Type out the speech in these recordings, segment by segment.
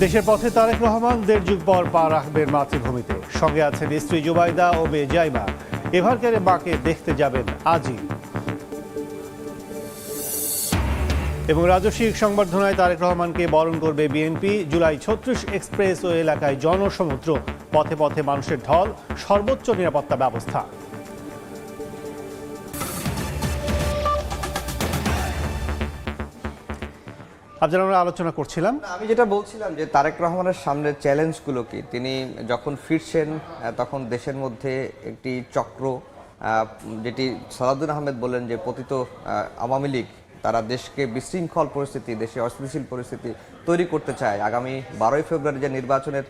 দেশের পথে তারেক রহমান ১.৫ যুগ পর পা রাখবেন মাতৃভূমিতে। সঙ্গে আছেন স্ত্রী জুবাইদা ও মেয়ে জাইমা। এভারকেয়ারে মাকে দেখতে যাবেন আজই। এবং রাজস্বিক সংবর্ধনায় তারেক রহমানকে বরণ করবে বিএনপি। জুলাই ৩৬ এক্সপ্রেসওয়ে এলাকায় জনসমুদ্র, পথে পথে মানুষের ঢল, সর্বোচ্চ নিরাপত্তা ব্যবস্থা। আমরা আলোচনা করছিলাম, আমি যেটা বলছিলাম যে তারেক রহমানের সামনের চ্যালেঞ্জগুলো কি, তিনি যখন ফিরছেন তখন দেশের মধ্যে একটি চক্র, যেটি সালাউদ্দিন আহমেদ বলেন যে পতিত আওয়ামী লীগ, তারা দেশকে বিশৃঙ্খল পরিস্থিতি, দেশে অস্থিতিশীল পরিস্থিতি তৈরি করতে চায়। আগামী 12ই ফেব্রুয়ারি যে নির্বাচনের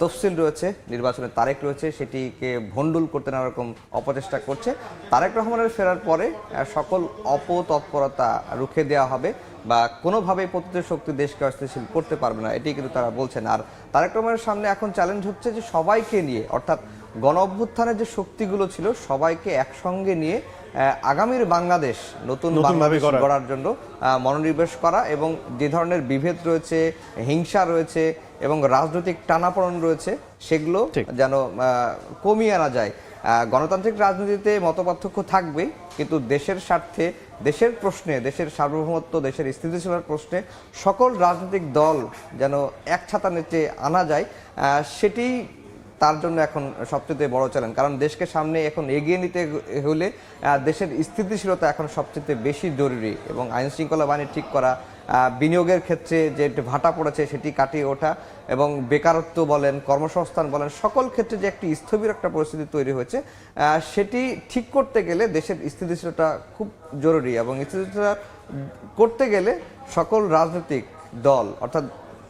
তফসিল রয়েছে, নির্বাচনের তারিখ রয়েছে, সেটিকে ভণ্ডুল করতে নানা রকম অপচেষ্টা করছে। তারেক রহমানের ফেরার পরে সকল অপতৎপরতা রুখে দেওয়া হবে বা কোনোভাবেই পতিত শক্তি দেশকে অস্থিতিশীল করতে পারবে না, এটি কিন্তু তারা বলছেন। আর তারেক রহমানের সামনে এখন চ্যালেঞ্জ হচ্ছে যে সবাইকে নিয়ে, অর্থাৎ গণ অভ্যুত্থানের যে শক্তিগুলো ছিল সবাইকে একসঙ্গে নিয়ে আগামীর বাংলাদেশ, নতুন বাংলাদেশ গড়ার জন্য মনোনিবেশ করা, এবং যে ধরনের বিভেদ রয়েছে, হিংসা রয়েছে এবং রাজনৈতিক টানাপোড়েন রয়েছে, সেগুলো যেন কমিয়ে আনা যায়। গণতান্ত্রিক রাজনীতিতে মতপার্থক্য থাকবে, কিন্তু দেশের স্বার্থে, দেশের প্রশ্নে, দেশের সার্বভৌমত্ব, দেশের স্থিতিশীলতার প্রশ্নে সকল রাজনৈতিক দল যেন এক ছাতার নিচে আনা যায়, সেটি তার জন্য এখন সবচেয়ে বড় চ্যালেঞ্জ। কারণ দেশকে সামনে এখন এগিয়ে নিতে হলে দেশের স্থিতিশীলতা এখন সবচেয়ে বেশি জরুরি, এবং আইন শৃঙ্খলা বাহিনী ঠিক করা, বিনিয়োগের ক্ষেত্রে যে ভাটা পড়েছে সেটি কাটিয়ে ওঠা, এবং বেকারত্ব বলেন, কর্মসংস্থান বলেন, সকল ক্ষেত্রে যে একটি স্থবির একটা পরিস্থিতি তৈরি হয়েছে, সেটি ঠিক করতে গেলে দেশের স্থিতিশীলতা খুব জরুরি। এবং স্থিতিশীলতা করতে গেলে সকল রাজনৈতিক দল, অর্থাৎ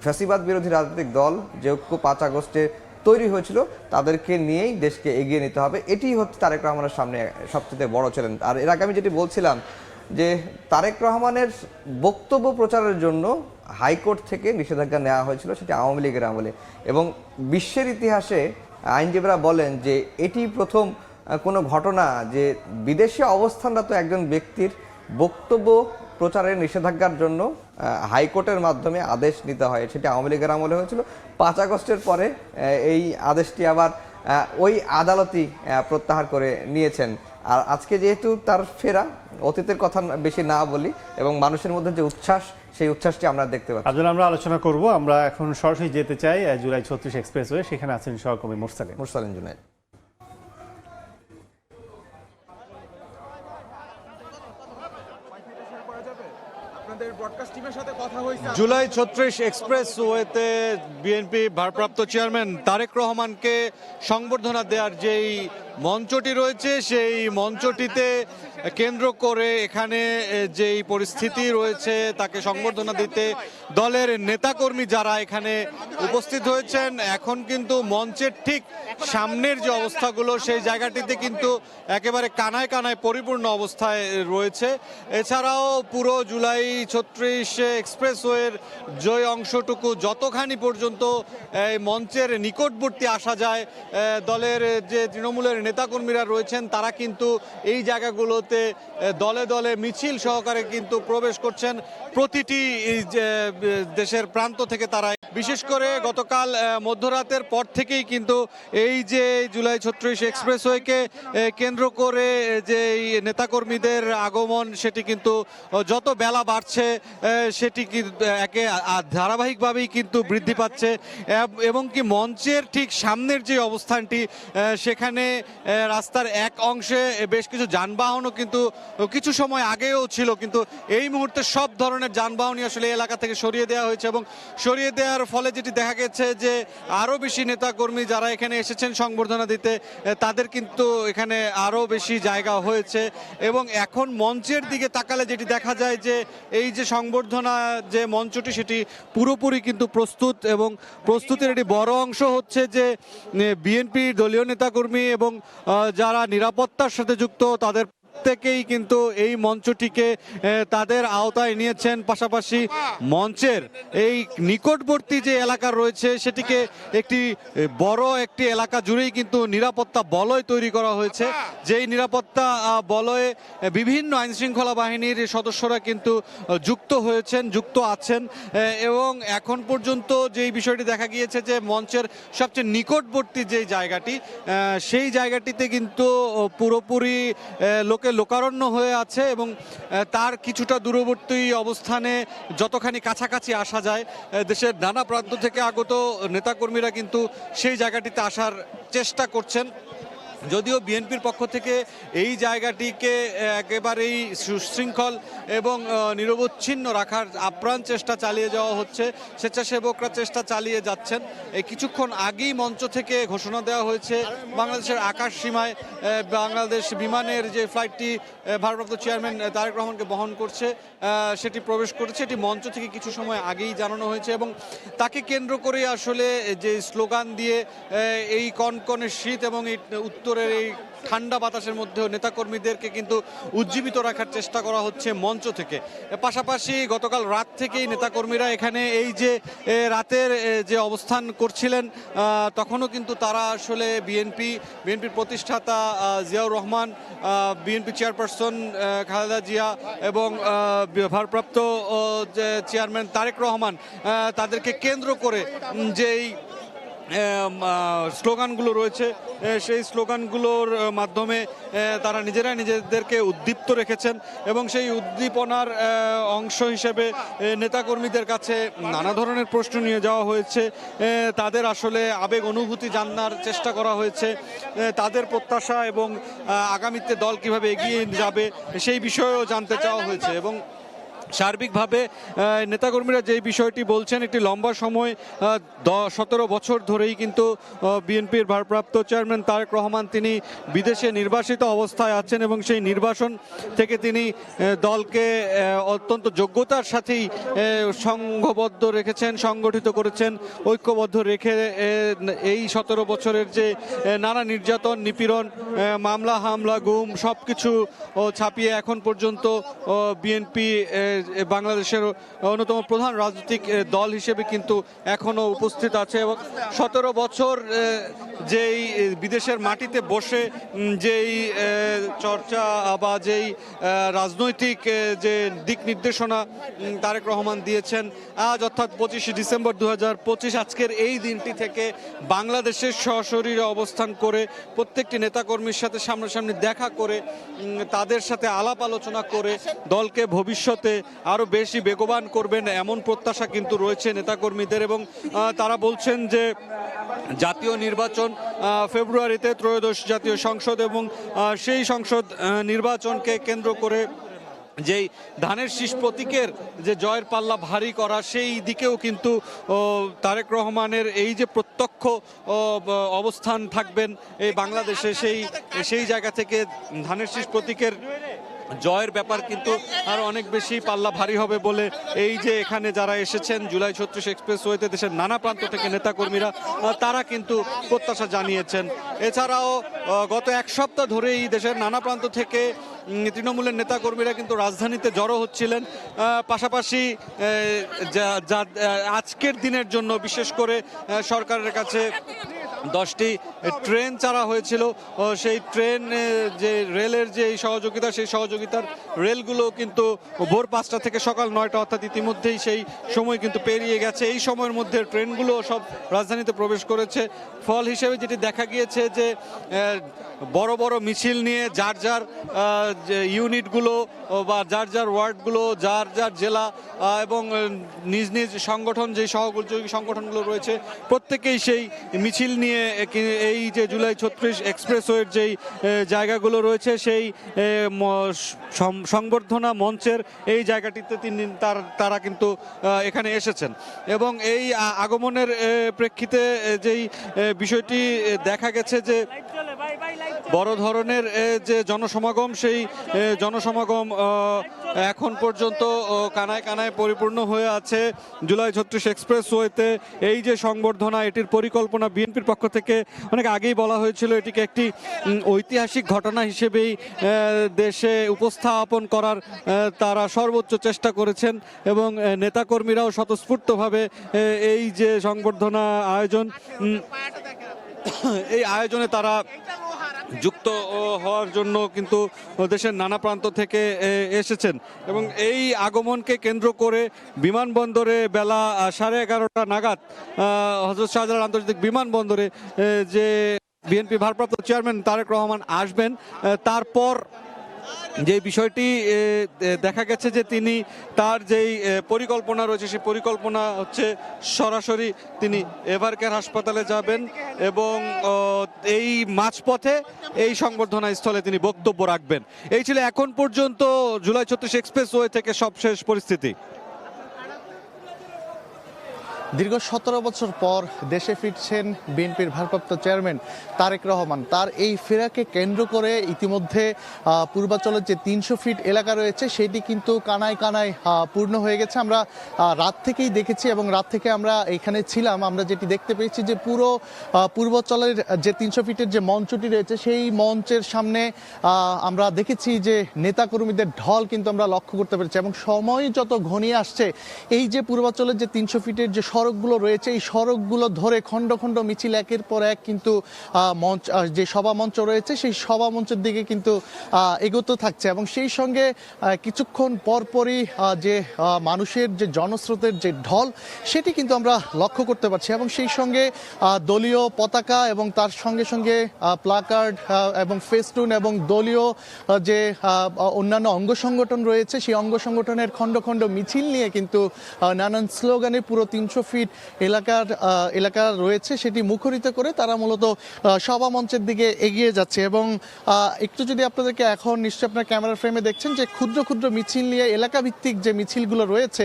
ফ্যাসিবাদ বিরোধী রাজনৈতিক দল যে ঐক্য 5 আগস্টে তৈরি হয়েছিল, তাদেরকে নিয়েই দেশকে এগিয়ে নিতে হবে। এটি হচ্ছে তারেক রহমানের সামনে সবচেয়ে বড় চ্যালেঞ্জ। আর এর আগে আমি যেটি বলছিলাম যে তারেক রহমানের বক্তব্য প্রচারের জন্য হাইকোর্ট থেকে নিষেধাজ্ঞা নেওয়া হয়েছিল, সেটি আওয়ামী লীগের আমলে, এবং বিশ্বের ইতিহাসে আইনজীবীরা বলেন যে এটি প্রথম কোনো ঘটনা যে বিদেশে অবস্থানরত একজন ব্যক্তির বক্তব্য প্রচারের নিষেধাজ্ঞার জন্য হাইকোর্টের মাধ্যমে আদেশ নিতে হয়। সেটি আওয়ামী লীগের আমলে হয়েছিল। 5 আগস্টের পরে এই আদেশটি আবার ওই আদালতই প্রত্যাহার করে নিয়েছেন। আর আজকে যেহেতু তার ফেরা, অতীতের কথা বেশি না বলি, এবং মানুষের মধ্যে যে উচ্ছ্বাস, সেই উচ্ছ্বাসটি আমরা দেখতে পাচ্ছি। আমরা আলোচনা করব। আমরা এখন সরাসরি যেতে চাই জুলাই ৩৬ এক্সপ্রেসওয়ে। সেখানে আছেন সহকর্মী মুরসালিন জুনায়েদ। জুলাই ৩৬ এক্সপ্রেসওয়েতে বিএনপি ভারপ্রাপ্ত চেয়ারম্যান তারেক রহমানকে সংবর্ধনা দেওয়ার যেই মঞ্চটি রয়েছে, সেই মঞ্চটিতে কেন্দ্র করে এখানে যেই পরিস্থিতি রয়েছে, তাকে সংবর্ধনা দিতে দলের নেতাকর্মী যারা এখানে উপস্থিত হয়েছেন, এখন কিন্তু মঞ্চের ঠিক সামনের যে অবস্থাগুলো, সেই জায়গাটিতে কিন্তু একেবারে কানায় কানায় পরিপূর্ণ অবস্থায় রয়েছে। এছাড়াও পুরো জুলাই ৩৬ এক্সপ্রেসওয়ের যে অংশটুকু, যতখানি পর্যন্ত এই মঞ্চের নিকটবর্তী আসা যায়, দলের যে তৃণমূলের নেতাকর্মীরা রয়েছেন তারা কিন্তু এই জায়গাগুলোতে দলে দলে মিছিল সহকারে কিন্তু প্রবেশ করছেন। প্রতিটি দেশের প্রান্ত থেকে তারা, বিশেষ করে গতকাল মধ্যরাতের পর থেকেই কিন্তু এই যে জুলাই ৩৬ এক্সপ্রেসওয়েকে কেন্দ্র করে যে নেতাকর্মীদের আগমন, সেটি কিন্তু যত বেলা বাড়ছে সেটি একে ধারাবাহিকভাবেই কিন্তু বৃদ্ধি পাচ্ছে। এবং কি মঞ্চের ঠিক সামনের যে অবস্থানটি, সেখানে রাস্তার এক অংশে বেশ কিছু যানবাহনও কিন্তু কিছু সময় আগেও ছিল, কিন্তু এই মুহূর্তে সব ধরনের যানবাহনই আসলে এলাকা থেকে সরিয়ে দেওয়া হয়েছে। এবং সরিয়ে দেওয়ার ফলে যেটি দেখা গেছে যে আরও বেশি নেতাকর্মী যারা এখানে এসেছেন সংবর্ধনা দিতে, তাদের কিন্তু এখানে আরও বেশি জায়গা হয়েছে। এবং এখন মঞ্চের দিকে তাকালে যেটি দেখা যায় যে এই যে সংবর্ধনা যে মঞ্চটি, সেটি পুরোপুরি কিন্তু প্রস্তুত, এবং প্রস্তুতির একটি বড় অংশ হচ্ছে যে বিএনপির দলীয় নেতাকর্মী এবং যারা নিরাপত্তার সাথে যুক্ত, তাদের প্রত্যেকেই কিন্তু এই মঞ্চটিকে তাদের আওতায় নিয়েছেন। পাশাপাশি মঞ্চের এই নিকটবর্তী যে এলাকা রয়েছে সেটিকে একটি বড় একটি এলাকা জুড়েই কিন্তু নিরাপত্তা বলয় তৈরি করা হয়েছে, যেই নিরাপত্তা বলয়ে বিভিন্ন আইনশৃঙ্খলা বাহিনীর সদস্যরা কিন্তু যুক্ত হয়েছেন, যুক্ত আছেন। এবং এখন পর্যন্ত যেই বিষয়টি দেখা গিয়েছে যে মঞ্চের সবচেয়ে নিকটবর্তী যে জায়গাটি, সেই জায়গাটিতে কিন্তু পুরোপুরি লোকে লোকারণ্য হয়ে আছে এবং তার কিছুটা দূরবর্তী অবস্থানে যতখানি কাছাকাছি আসা যায় দেশের নানা প্রান্ত থেকে আগত নেতাকর্মীরা কিন্তু সেই জায়গাটিতে আসার চেষ্টা করছেন। যদিও বিএনপির পক্ষ থেকে এই জায়গাটিকে একেবারেই সুশৃঙ্খল এবং নিরবচ্ছিন্ন রাখার আপ্রাণ চেষ্টা চালিয়ে যাওয়া হচ্ছে, স্বেচ্ছাসেবকরা চেষ্টা চালিয়ে যাচ্ছেন। এই কিছুক্ষণ আগেই মঞ্চ থেকে ঘোষণা দেওয়া হয়েছে বাংলাদেশের আকাশ সীমায় বাংলাদেশ বিমানের যে ফ্লাইটটি ভারপ্রাপ্ত চেয়ারম্যান তারেক রহমানকে বহন করছে সেটি প্রবেশ করেছে। এটি মঞ্চ থেকে কিছু সময় আগেই জানানো হয়েছে এবং তাকে কেন্দ্র করে আসলে যে স্লোগান দিয়ে এই কনকনে শীত এবং এই উত্তরের এই ঠান্ডা বাতাসের মধ্যেও নেতাকর্মীদেরকে কিন্তু উজ্জীবিত রাখার চেষ্টা করা হচ্ছে মঞ্চ থেকে। পাশাপাশি গতকাল রাত থেকেই নেতাকর্মীরা এখানে এই যে রাতের যে অবস্থান করছিলেন তখনও কিন্তু তারা আসলে বিএনপির প্রতিষ্ঠাতা জিয়াউর রহমান, বিএনপি চেয়ারপারসন খালেদা জিয়া এবং ভারপ্রাপ্ত চেয়ারম্যান তারেক রহমান তাদেরকে কেন্দ্র করে যেই স্লোগানগুলো রয়েছে সেই স্লোগানগুলোর মাধ্যমে তারা নিজেদেরকে উদ্দীপ্ত রেখেছেন এবং সেই উদ্দীপনার অংশ হিসেবে নেতাকর্মীদের কাছে নানা ধরনের প্রশ্ন নিয়ে যাওয়া হয়েছে। তাদের আসলে আবেগ অনুভূতি জানার চেষ্টা করা হয়েছে, তাদের প্রত্যাশা এবং আগামীতে দল কিভাবে এগিয়ে যাবে সেই বিষয়েও জানতে চাওয়া হয়েছে। এবং সার্বিকভাবে নেতাকর্মীরা যেই বিষয়টি বলছেন, একটি লম্বা সময় 17 বছর ধরেই কিন্তু বিএনপির ভারপ্রাপ্ত চেয়ারম্যান তারেক রহমান তিনি বিদেশে নির্বাসিত অবস্থায় আছেন এবং সেই নির্বাসন থেকে তিনি দলকে অত্যন্ত যোগ্যতার সাথেই সংঘবদ্ধ রেখেছেন, সংগঠিত করেছেন, ঐক্যবদ্ধ রেখে এই 17 বছরের যে নানা নির্যাতন, নিপীড়ন, মামলা হামলা, গুম সব কিছু ছাপিয়ে এখন পর্যন্ত বিএনপি বাংলাদেশের অন্যতম প্রধান রাজনৈতিক দল হিসেবে কিন্তু এখনো উপস্থিত আছে। এবং 17 বছর যেই বিদেশের মাটিতে বসে যেই চর্চা বা যেই রাজনৈতিক যে দিক নির্দেশনা তারেক রহমান দিয়েছেন, আজ অর্থাৎ 25 ডিসেম্বর 2025 আজকের এই দিনটি থেকে বাংলাদেশের সশরীরে অবস্থান করে প্রত্যেকটি নেতাকর্মীর সাথে সামনাসামনি দেখা করে তাদের সাথে আলাপ আলোচনা করে দলকে ভবিষ্যতে আরও বেশি বেগবান করবেন এমন প্রত্যাশা কিন্তু রয়েছে নেতাকর্মীদের। এবং তারা বলছেন যে জাতীয় নির্বাচন ফেব্রুয়ারিতে, ত্রয়োদশ জাতীয় সংসদ এবং সেই সংসদ নির্বাচনকে কেন্দ্র করে যেই ধানের শীষ প্রতীকের যে জয়ের পাল্লা ভারী করা, সেই দিকেও কিন্তু তারেক রহমানের এই যে প্রত্যক্ষ অবস্থান থাকবেন এই বাংলাদেশে, সেই জায়গা থেকে ধানের শীষ প্রতীকের জয়ের ব্যাপার কিন্তু আর অনেক বেশি পাল্লা ভারী হবে বলে এই যে এখানে যারা এসেছেন জুলাই 36 এক্সপ্রেসওয়েতে দেশের নানা প্রান্ত থেকে নেতাকর্মীরা তারা কিন্তু প্রত্যাশা জানিয়েছেন। এছাড়াও গত এক সপ্তাহ ধরেই দেশের নানা প্রান্ত থেকে তৃণমূলের নেতাকর্মীরা কিন্তু রাজধানীতে জড়ো হচ্ছিলেন। পাশাপাশি আজকের দিনের জন্য বিশেষ করে সরকারের কাছে 10টি ট্রেন ছাড়া হয়েছিল, সেই ট্রেন যে রেলের যে সহযোগিতা, সেই সহযোগিতার রেলগুলো কিন্তু ভোর 5টা থেকে সকাল 9টা অর্থাৎ ইতিমধ্যেই সেই সময় কিন্তু পেরিয়ে গেছে। এই সময়ের মধ্যে ট্রেনগুলো সব রাজধানীতে প্রবেশ করেছে। ফল হিসেবে যেটি দেখা গিয়েছে যে বড় বড় মিছিল নিয়ে যার যার ইউনিটগুলো বা যার যার ওয়ার্ডগুলো, যার যার জেলা এবং নিজ নিজ সংগঠন যে সহযোগী সংগঠনগুলো রয়েছে প্রত্যেকেই সেই মিছিল নিয়ে এই যে জুলাই 36 এক্সপ্রেসওয়ের যেই জায়গাগুলো রয়েছে সেই সংবর্ধনা মঞ্চের এই জায়গাটিতে তারা কিন্তু এখানে এসেছেন। এবং এই আগমনের প্রেক্ষিতে যেই বিষয়টি দেখা গেছে যে বড় ধরনের যে জনসমাগম, সেই জনসমাগম এখন পর্যন্ত কানায় কানায় পরিপূর্ণ হয়ে আছে জুলাই 36 এক্সপ্রেসওয়েতে। এই যে সংবর্ধনা, এটির পরিকল্পনা বিএনপির পক্ষ থেকে অনেক আগেই বলা হয়েছিল এটিকে একটি ঐতিহাসিক ঘটনা হিসেবেই দেশে উপস্থাপন করার তারা সর্বোচ্চ চেষ্টা করেছেন এবং নেতাকর্মীরাও স্বতঃস্ফূর্তভাবে এই যে সংবর্ধনা আয়োজন, এই আয়োজনে তারা যুক্ত হওয়ার জন্য কিন্তু দেশের নানা প্রান্ত থেকে এসেছেন এবং এই আগমনকে কেন্দ্র করে বিমানবন্দরে বেলা 11:30 নাগাদ হযরত শাহজালাল আন্তর্জাতিক বিমানবন্দরে যে বিএনপি ভারপ্রাপ্ত চেয়ারম্যান তারেক রহমান আসবেন, তারপর যে বিষয়টি দেখা গেছে যে তিনি তার যেই পরিকল্পনা রয়েছে সেই পরিকল্পনা হচ্ছে সরাসরি তিনি এভারকেয়ার হাসপাতালে যাবেন এবং এই মাঝপথে এই সংবর্ধনা স্থলে তিনি বক্তব্য রাখবেন। এই ছিল এখন পর্যন্ত জুলাই 36 এক্সপ্রেসওয়ে থেকে সবশেষ পরিস্থিতি। দীর্ঘ 17 বছর পর দেশে ফিরছেন বিএনপির ভারপ্রাপ্ত চেয়ারম্যান তারেক রহমান। তার এই ফেরাকে কেন্দ্র করে ইতিমধ্যে পূর্বাঞ্চলের যে 300 ফিট এলাকা রয়েছে সেটি কিন্তু কানায় কানায় পূর্ণ হয়ে গেছে। আমরা রাত থেকেই দেখেছি এবং রাত থেকে আমরা এখানে ছিলাম। আমরা যেটি দেখতে পেয়েছি যে পুরো পূর্বাঞ্চলের যে 300 ফিটের যে মঞ্চটি রয়েছে সেই মঞ্চের সামনে আমরা দেখেছি যে নেতাকর্মীদের ঢল কিন্তু আমরা লক্ষ্য করতে পেরেছি এবং সময় যত ঘনিয়ে আসছে এই যে পূর্বাঞ্চলের যে 300 ফিটের যে সড়কগুলো রয়েছে এই সড়কগুলো ধরে খণ্ড খণ্ড মিছিল একের পর এক কিন্তু মঞ্চ যে সভা মঞ্চ রয়েছে সেই সভা মঞ্চের দিকে কিন্তু এগোতে থাকছে এবং সেই সঙ্গে কিছুক্ষণ পরপরই যে মানুষের যে জনস্রোতের যে ঢল সেটি কিন্তু আমরা লক্ষ্য করতে পারছি এবং সেই সঙ্গে দলীয় পতাকা এবং তার সঙ্গে সঙ্গে প্লাকার্ড এবং ফেস্টুন এবং দলীয় যে অন্যান্য অঙ্গ সংগঠন রয়েছে সেই অঙ্গ সংগঠনের খণ্ড খণ্ড মিছিল নিয়ে কিন্তু নানান স্লোগানে পুরো 300 ফিট এলাকা রয়েছে সেটি মুখরিত করে তারা মূলত সভা মঞ্চের দিকে এগিয়ে যাচ্ছে এবং একটু যদি আপনাদেরকে এখন নিশ্চয়ই আপনার ক্যামেরা ফ্রেমে দেখছেন যে ক্ষুদ্র ক্ষুদ্র মিছিল নিয়ে এলাকা ভিত্তিক যে মিছিলগুলো রয়েছে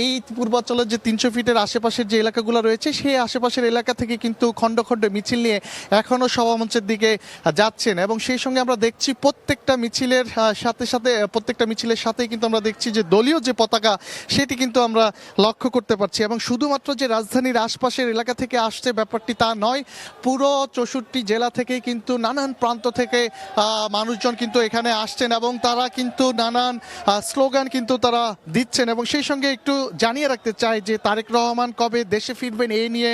এই পূর্বাঞ্চলের যে 300 ফিটের আশেপাশের যে এলাকাগুলো রয়েছে সেই আশেপাশের এলাকা থেকে কিন্তু খণ্ড খণ্ড মিছিল নিয়ে এখনও সভা মঞ্চের দিকে যাচ্ছেন এবং সেই সঙ্গে আমরা দেখছি প্রত্যেকটা মিছিলের সাথেই কিন্তু আমরা দেখছি যে দলীয় যে পতাকা সেটি কিন্তু আমরা লক্ষ্য করতে পারছি এবং শুধুমাত্র যে রাজধানীর আশপাশের এলাকা থেকে আসছে ব্যাপারটি তা নয়, পুরো 64 জেলা থেকে কিন্তু নানান প্রান্ত থেকে মানুষজন কিন্তু এখানে আসছেন এবং তারা কিন্তু নানান স্লোগান কিন্তু তারা দিচ্ছেন এবং সেই সঙ্গে একটু জানিয়ে রাখতে চাই যে তারেক রহমান কবে দেশে ফিরবেন এই নিয়ে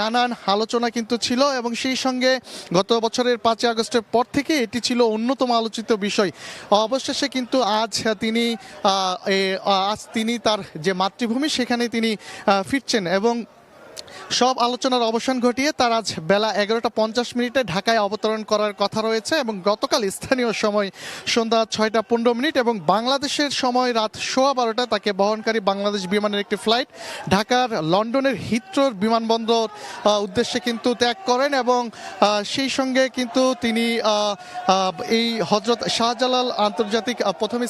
নানান আলোচনা কিন্তু ছিল এবং সেই সঙ্গে গত বছরের 5 আগস্টের পর থেকে এটি ছিল অন্যতম আলোচিত বিষয়। অবশেষে কিন্তু আজ তিনি তার যে মাতৃভূমি সেখানে তিনি ফিরছেন এবং সব আলোচনার অবসান ঘটিয়ে তার আজ বেলা 11:50 ঢাকায় অবতরণ করার কথা রয়েছে এবং গতকাল স্থানীয় সময় সন্ধ্যা 6:15 এবং বাংলাদেশের সময় রাত 12:15 তাকে বহনকারী বাংলাদেশ বিমানের একটি ফ্লাইট ঢাকার লন্ডনের হিথ্রোর বিমানবন্দর উদ্দেশ্যে কিন্তু ত্যাগ করেন এবং সেই সঙ্গে কিন্তু তিনি এই হযরত শাহজালাল আন্তর্জাতিক প্রথমে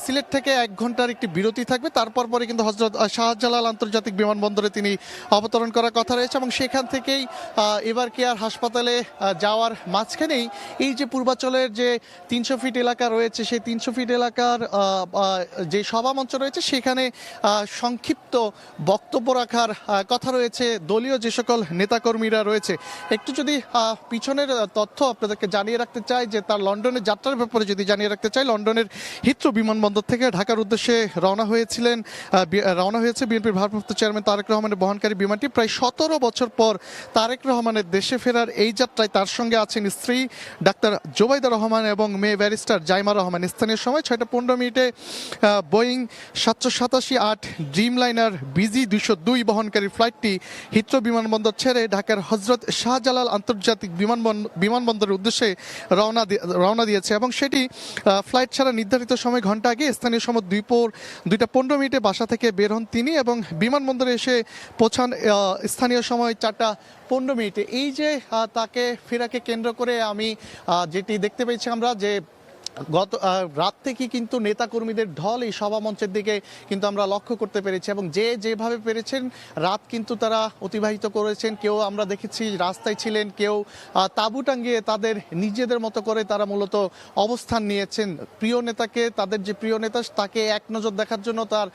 সিলেট থেকে 1 ঘন্টার একটি বিরতি থাকবে, তারপর পরে কিন্তু হযরত শাহজালাল আন্তর্জাতিক বিমানবন্দরে তিনি অবতরণ করার কথা রয়েছে এবং সেখান থেকেই এভারকেয়ার হাসপাতালে যাওয়ার মাঝখানেই এই যে পূর্বাঞ্চলের যে 300 ফিট এলাকা রয়েছে সেই 300 ফিট এলাকার যে সভা মঞ্চ রয়েছে সেখানে সংক্ষিপ্ত বক্তব্য রাখার কথা রয়েছে দলীয় যে সকল নেতাকর্মীরা রয়েছে। একটু যদি পিছনের তথ্য আপনাদেরকে জানিয়ে রাখতে চাই যে তার লন্ডনের যাত্রার ব্যাপারে যদি জানিয়ে রাখতে চাই, লন্ডনের হিথ্রো বিমানবন্দর থেকে ঢাকার উদ্দেশ্যে রওনা হয়েছে বিএনপির ভারপ্রাপ্ত চেয়ারম্যান তারেক রহমানের বহনকারী বিমানটি। প্রায় 17 বছর পর তারেক রহমানের দেশে ফেরার এই যাত্রায় তার সঙ্গে আছেন স্ত্রী ডাক্তার জোবাইদা রহমান এবং মেয়ে ব্যারিস্টার জাইমা রহমান। স্থানীয় সময় 6:15 বোয়িং 787-8 ড্রিমলাইনার BG 202 বহনকারী ফ্লাইটটি হিথ্রো বিমানবন্দর ছেড়ে ঢাকার হযরত শাহজালাল আন্তর্জাতিক বিমানবন্দরের উদ্দেশ্যে রওনা দিয়েছে এবং সেটি ফ্লাইট ছাড়া নির্ধারিত সময় ঘন্টা আগে স্থানীয় সময় 2:15 বাসা থেকে বের হন তিনি এবং বিমানবন্দরে এসে পৌঁছান স্থানীয় সময় 4:15। এই যে তাকে ফেরাকে কেন্দ্র করে আমি যেটি দেখতে পেয়েছি আমরা যে গত রাত থেকে কিন্তু নেতাকর্মীদের ঢল এই সভা মঞ্চের দিকে কিন্তু আমরা লক্ষ্য করতে পেরেছি, এবং যে যেভাবে পেরেছেন রাত কিন্তু তারা অতিবাহিত করেছেন। কেউ আমরা দেখেছি রাস্তায় ছিলেন, কেউ তাঁবু টাঙ্গিয়ে তাদের নিজেদের মতো করে তারা মূলত অবস্থান নিয়েছেন প্রিয় নেতাকে, তাদের যে প্রিয় নেতা তাকে এক নজর দেখার জন্য, তার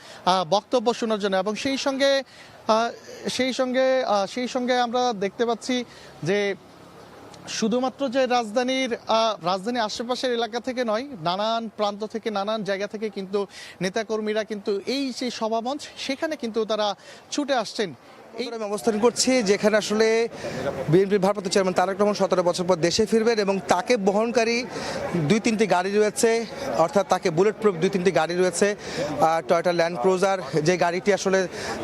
বক্তব্য শোনার জন্য। এবং সেই সঙ্গে আমরা দেখতে পাচ্ছি যে শুধুমাত্র যে রাজধানীর আশেপাশের এলাকা থেকে নয়, নানান প্রান্ত থেকে, নানান জায়গা থেকে কিন্তু নেতাকর্মীরা কিন্তু এই যে সভামঞ্চ সেখানে কিন্তু তারা ছুটে আসছেন। আমি অবস্থান করছি যেখানে আসলে বিএনপির ভারপ্রাপ্ত চেয়ারম্যান তারেক রহমান 17 বছর পর দেশে ফিরবেন, এবং তাকে বহনকারী 2-3টি গাড়ি রয়েছে, অর্থাৎ তাকে বুলেট প্রুফ 2-3টি গাড়ি রয়েছে। টয়োটা ল্যান্ড ক্রুজার, যে গাড়িটি আসলে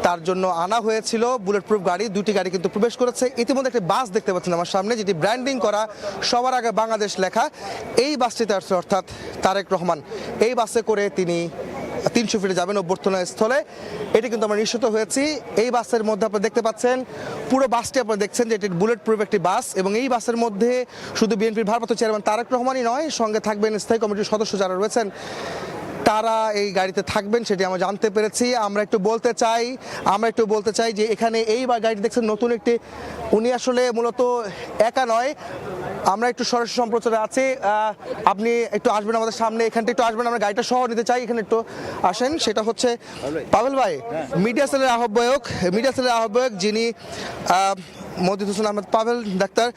তার জন্য আনা হয়েছিল, বুলেট প্রুফ গাড়ি, 2টি গাড়ি কিন্তু প্রবেশ করেছে। ইতিমধ্যে একটি বাস দেখতে পাচ্ছেন আমার সামনে, যেটি ব্র্যান্ডিং করা, সবার আগে বাংলাদেশ লেখা। এই বাসটিতে আসছে অর্থাৎ তারেক রহমান, এই বাসে করে তিনি 300 ফিটে যাবেন অভ্যর্থনা স্থলে। এটি কিন্তু আমরা নিশ্চিত হয়েছি। এই বাসের মধ্যে আপনারা দেখতে পাচ্ছেন, পুরো বাসটি আপনারা দেখছেন যে এটি বুলেট প্রুফ একটি বাস, এবং এই বাসের মধ্যে শুধু বিএনপির ভারপ্রাপ্ত চেয়ারম্যান তারেক রহমানই নয়, সঙ্গে থাকবেন স্থায়ী কমিটির সদস্য যারা রয়েছেন, তারা এই গাড়িতে থাকবেন, সেটি আমরা জানতে পেরেছি। আমরা একটু বলতে চাই যে এখানে এই গাড়িটি দেখছেন নতুন একটি, উনি আসলে মূলত একা নয়, আমরা একটু সরাসরি সম্প্রচারে আছি। আপনি একটু আসবেন আমাদের সামনে, এখানটা একটু আসবেন, আমরা গাড়িটা সহ নিতে চাই, এখানে একটু আসেন। সেটা হচ্ছে পাভেল ভাই, মিডিয়া সেলের আহ্বায়ক যিনি মজিদ হোসেন আহমেদ পাভেল, ডাক্তার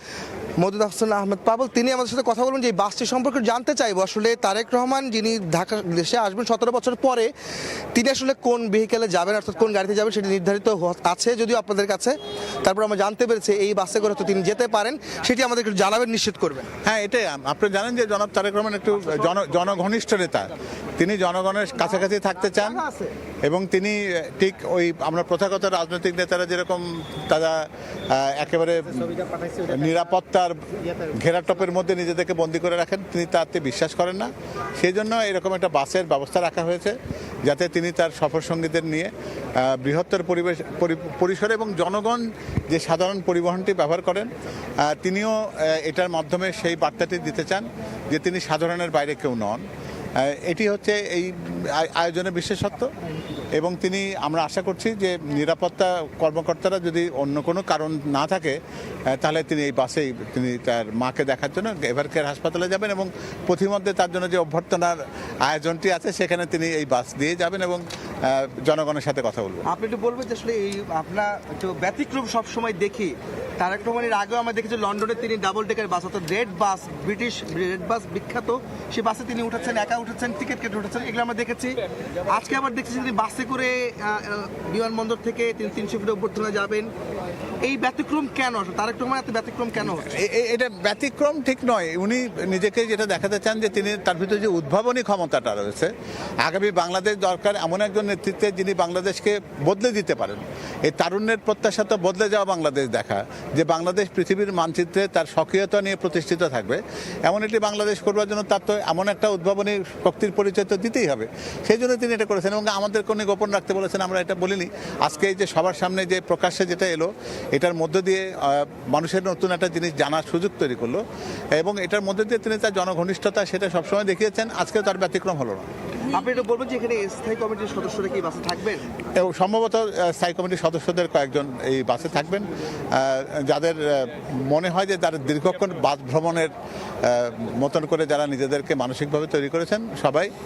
মজিদ হোসেন আহমেদ পাভেল, তিনি আমাদের সাথে কথা বলবেন যে এই বাসটি সম্পর্কে জানতে চাইবো। আসলে তারেক রহমান যিনি ঢাকা দেশে আসবেন 17 বছর পরে, তিনি আসলে কোন ভেহিকেলে যাবেন, অর্থাৎ কোন গাড়িতে যাবেন সেটি নির্ধারিত আছে যদিও আপনাদের কাছে। তারপর আমরা জানতে পেরেছি এই বাসে করে তো তিনি যেতে পারেন, সেটি আমাদের একটু জানাবেন, নিশ্চিত করবেন। হ্যাঁ, এটাই আপনি জানেন যে জনাব তারেক রহমান একটু জনঘনিষ্ঠ নেতা, তিনি জনগণের কাছাকাছি থাকতে চান, এবং তিনি ঠিক ওই আমরা প্রথাগত রাজনৈতিক নেতারা যেরকম তারা একেবারে নিরাপত্তার ঘেরাটপের মধ্যে নিজেদেরকে বন্দী করে রাখেন, তিনি তাতে বিশ্বাস করেন না। সেই জন্য এরকম একটা বাসের ব্যবস্থা রাখা হয়েছে, যাতে তিনি তার সফর সঙ্গীদের নিয়ে বৃহত্তর পরিসরে এবং জনগণ যে সাধারণ পরিবহনটি ব্যবহার করেন, তিনিও এটার মাধ্যমে সেই বার্তাটি দিতে চান যে তিনি সাধারণের বাইরে কেউ নন। এটি হচ্ছে এই আয়োজনের বিশেষত্ব, এবং আমরা আশা করছি যে নিরাপত্তা কর্মকর্তারা যদি অন্য কোনো কারণ না থাকে, তাহলে তিনি এই বাসেই তিনি তার মাকে দেখার জন্য এভারকেয়ার হাসপাতালে যাবেন, এবং পথিমধ্যে তার জন্য যে অভ্যর্থনার আয়োজনটি আছে সেখানে তিনি এই বাস দিয়ে যাবেন এবং জনগণের সাথে কথা বলবেন। আপনি একটু বলবেন যে আসলে এই আপনার একটু ব্যতিক্রম সবসময় দেখি, তারেক রহমানের আগেও আমরা দেখেছি লন্ডনে তিনি ডাবল ডেকার বাস, অর্থাৎ রেড বাস, ব্রিটিশ রেড বাস বিখ্যাত, সেই বাসে তিনি উঠেছেন, একা উঠেছেন, টিকিট কেটে উঠেছেন, এগুলো আমরা দেখেছি। আজকে আবার দেখেছি তিনি বাসে করে বিমানবন্দর থেকে তিনি 300 ফিট অভ্যর্থনা যাবেন। এই ব্যতিক্রম কেন আসলে তারেক রহমান এত ব্যতিক্রম কেন? এটা ব্যতিক্রম ঠিক নয়, উনি নিজেকে যেটা দেখাতে চান যে তিনি তার ভিতরে যে উদ্ভাবনী ক্ষমতাটা রয়েছে, আগামী বাংলাদেশ দরকার এমন একজন নেতৃত্বে যিনি বাংলাদেশকে বদলে দিতে পারেন। এই তারুণ্যের প্রত্যাশা তো বদলে যাওয়া বাংলাদেশ দেখা, যে বাংলাদেশ পৃথিবীর মানচিত্রে তার সক্রিয়তা নিয়ে প্রতিষ্ঠিত থাকবে, এমন একটি বাংলাদেশ করবার জন্য তার তো এমন একটা উদ্ভাবনী শক্তির পরিচয় তো দিতেই হবে। সেই জন্য তিনি এটা করেছেন, এবং আমাদের কোনো গোপন রাখতে বলেছেন, আমরা এটা বলিনি। আজকে এই যে সবার সামনে যে প্রকাশ্যে যেটা এলো, এটার মধ্য দিয়ে মানুষের নতুন একটা জিনিস জানার সুযোগ তৈরি করলো, এবং এটার মধ্যে দিয়ে তিনি তার জনঘনিষ্ঠতা সেটা সবসময় দেখিয়েছেন। আজকেও তার ব্যতিক্রম হলো না। আপনি এটা বলবেন যে এখানে স্থায়ী কমিটির সদস্যরা কি বাসে থাকবেন? এবং সম্ভবত স্থায়ী কমিটির সদস্যদের কয়েকজন এই বাসে থাকবেন, যাদের মনে হয় যে তারা দীর্ঘক্ষণ বাস ভ্রমণের মতন করে যারা নিজেদেরকে মানসিকভাবে তৈরি করেছেন,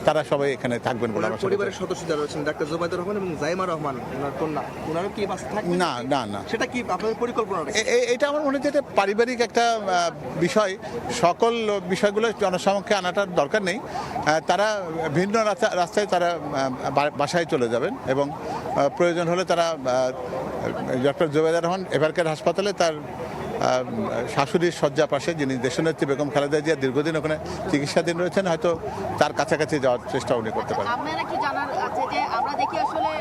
তারা সবাই এখানে থাকবেন বলে আমার পরিবারের সদস্য যারা রয়েছেন, ডাক্তার জুবাইদুর রহমান এবং জাইমা রহমান, ওনার কন্যা, ওনারও কি বাসে থাকবেন? না না না, সেটা কি আপনাদের পরিকল্পনা? এটা আমার মনে হচ্ছে এটা পারিবারিক একটা বিষয়, সকল বিষয়গুলো জনসমক্ষে আনাটার দরকার নেই। তারা ভিন্ন রাস্তায় তারা বাসায় চলে যাবেন, এবং প্রয়োজন হলে তারা ডক্টর জুবাইদুর রহমান এভারকেয়ার হাসপাতালে তার শাশুড়ির শয্যা পাশে, যিনি দেশনেত্রী বেগম খালেদা জিয়া দীর্ঘদিন ওখানে চিকিৎসাধীন রয়েছেন, হয়তো তার কাছাকাছি যাওয়ার চেষ্টা উনি করতে পারেন। আপনারা কি জানার আছে যে আমরা দেখি আসলে